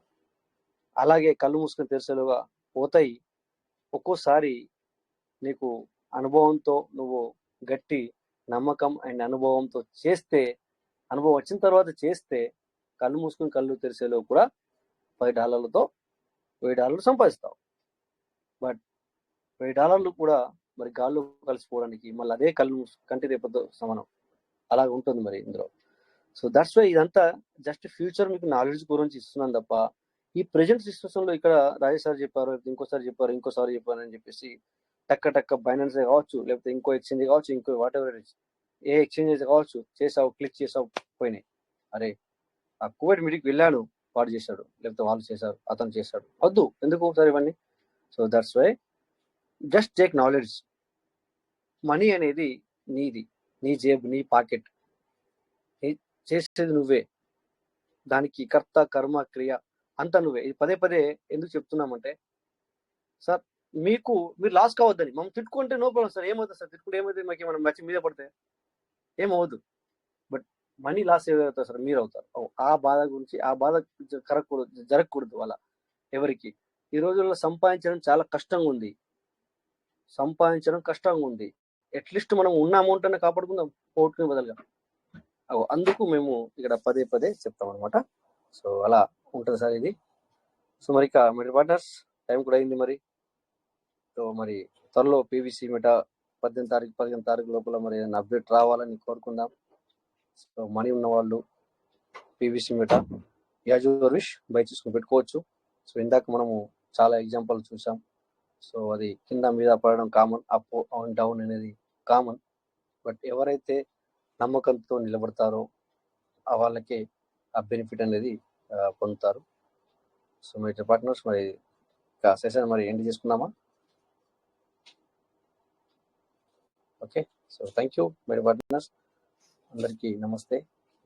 Speaker 2: అలాగే కళ్ళు మూసుకొని తెరిసేలోగా పోతాయి. ఒక్కోసారి నీకు అనుభవంతో, నువ్వు గట్టి నమ్మకం అండ్ అనుభవంతో చేస్తే, అనుభవం వచ్చిన తర్వాత చేస్తే, కళ్ళు మూసుకొని కళ్ళు తెరిసేలో కూడా $10తో $1,000 సంపాదిస్తావు. బట్ $1,000 కూడా మరి గాల్లో కలిసిపోవడానికి మళ్ళీ అదే కళ్ళు కంటి రేపతో సమానం, అలాగ ఉంటుంది మరి ఇందులో. సో దట్స్ వై ఇదంతా జస్ట్ ఫ్యూచర్ మీకు నాలెడ్జ్ గురించి ఇస్తున్నాను తప్ప, ఈ ప్రెజెంట్ సిచ్యువేషన్ లో ఇక్కడ రాజేష్ సార్ చెప్పారు, ఇంకోసారి చెప్పారు అని చెప్పేసి టక్క బైనాన్స్ కావచ్చు, లేకపోతే ఇంకో ఎక్స్చేంజ్ కావచ్చు, ఇంకో వాట్ ఎవర్ ఏ ఎక్స్చేంజెస్ కావచ్చు, చేసావు, క్లిక్ చేసావు, పోయినాయి. అరే ఆ కోవిడ్ మీటింగ్కి వెళ్ళాను, వాడు చేశాడు, లేకపోతే వాళ్ళు చేశారు, అతను చేశాడు, వద్దు, ఎందుకు సార్ ఇవన్నీ. So that's why just take knowledge. Money అనేది నీది, నీ జేబు, నీ పాకెట్, చేసేది నువ్వే, దానికి కర్త కర్మ క్రియ అంతా నువ్వే. ఇది పదే ఎందుకు చెప్తున్నామంటే సార్, మీరు లాస్ కావద్దని. మనం తిట్టుకుంటే నో ప్రాబ్లం సార్, ఏమవుతుంది సార్, తిట్టుకుంటే ఏమవుతుంది, మాకు ఏమైనా మచ్చి మీద పడితే ఏమవుదు. బట్ మనీ లాస్ ఏదవుతారు సార్, మీరు అవుతారు. ఆ బాధ గురించి, ఆ బాధ జరగకూడదు అలా ఎవరికి. ఈ రోజుల్లో సంపాదించడం చాలా కష్టంగా ఉంది. అట్లీస్ట్ మనం ఉన్న అమౌంట్ అనే కాపాడుకుందాం, పోగొట్టుకునే బదులుగా. అందుకు మేము ఇక్కడ పదే చెప్తాం అనమాట. సో అలా ఉంటుంది సార్ ఇది. సో మరి ఇక మరి పార్ట్నర్స్, టైం కూడా అయింది మరి. సో మరి త్వరలో పీవీసీ మెటా 15 తారీఖు లోపల మరి ఏదైనా అప్డేట్ రావాలని కోరుకుందాం. సో మనీ ఉన్న వాళ్ళు పీవీసీ మెటా యాజువర్విష్ బై చేసుకుని పెట్టుకోవచ్చు. సో ఇందాక మనము చాలా ఎగ్జాంపుల్ చూసాం. సో అది కింద మీద పడడం కామన్, అప్ అండ్ డౌన్ అనేది కామన్. బట్ ఎవరైతే నమ్మకంతో నిలబడతారో ఆ వాళ్ళకే ఆ బెనిఫిట్ అనేది పొందుతారు. సో మరి పార్ట్నర్స్, మరి సెషన్ మరి ఎండ్ చేసుకుందామా? Okay, so thank you my partners, అందరికీ నమస్తే.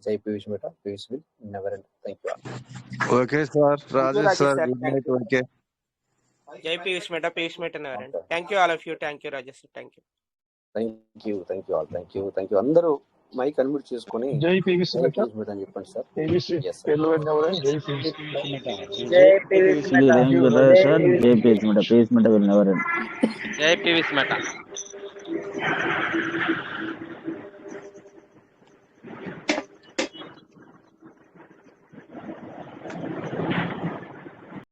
Speaker 2: జై PVC Meta, PVC will never end. Thank you.
Speaker 7: Okay sir, Rajesh sir, good night. Okay,
Speaker 1: జై PVC Meta, PVC Meta never end. Thank you all of you. Thank you Rajesh, thank you all. Thank you. అందరూ mic unmute చేసుకొని
Speaker 4: జై PVC Meta
Speaker 2: అని చెప్పండి sir.
Speaker 4: PVC
Speaker 2: Yes, sir.
Speaker 4: జై PVC Meta.
Speaker 8: జై PVC Meta,
Speaker 6: జై PVC meta.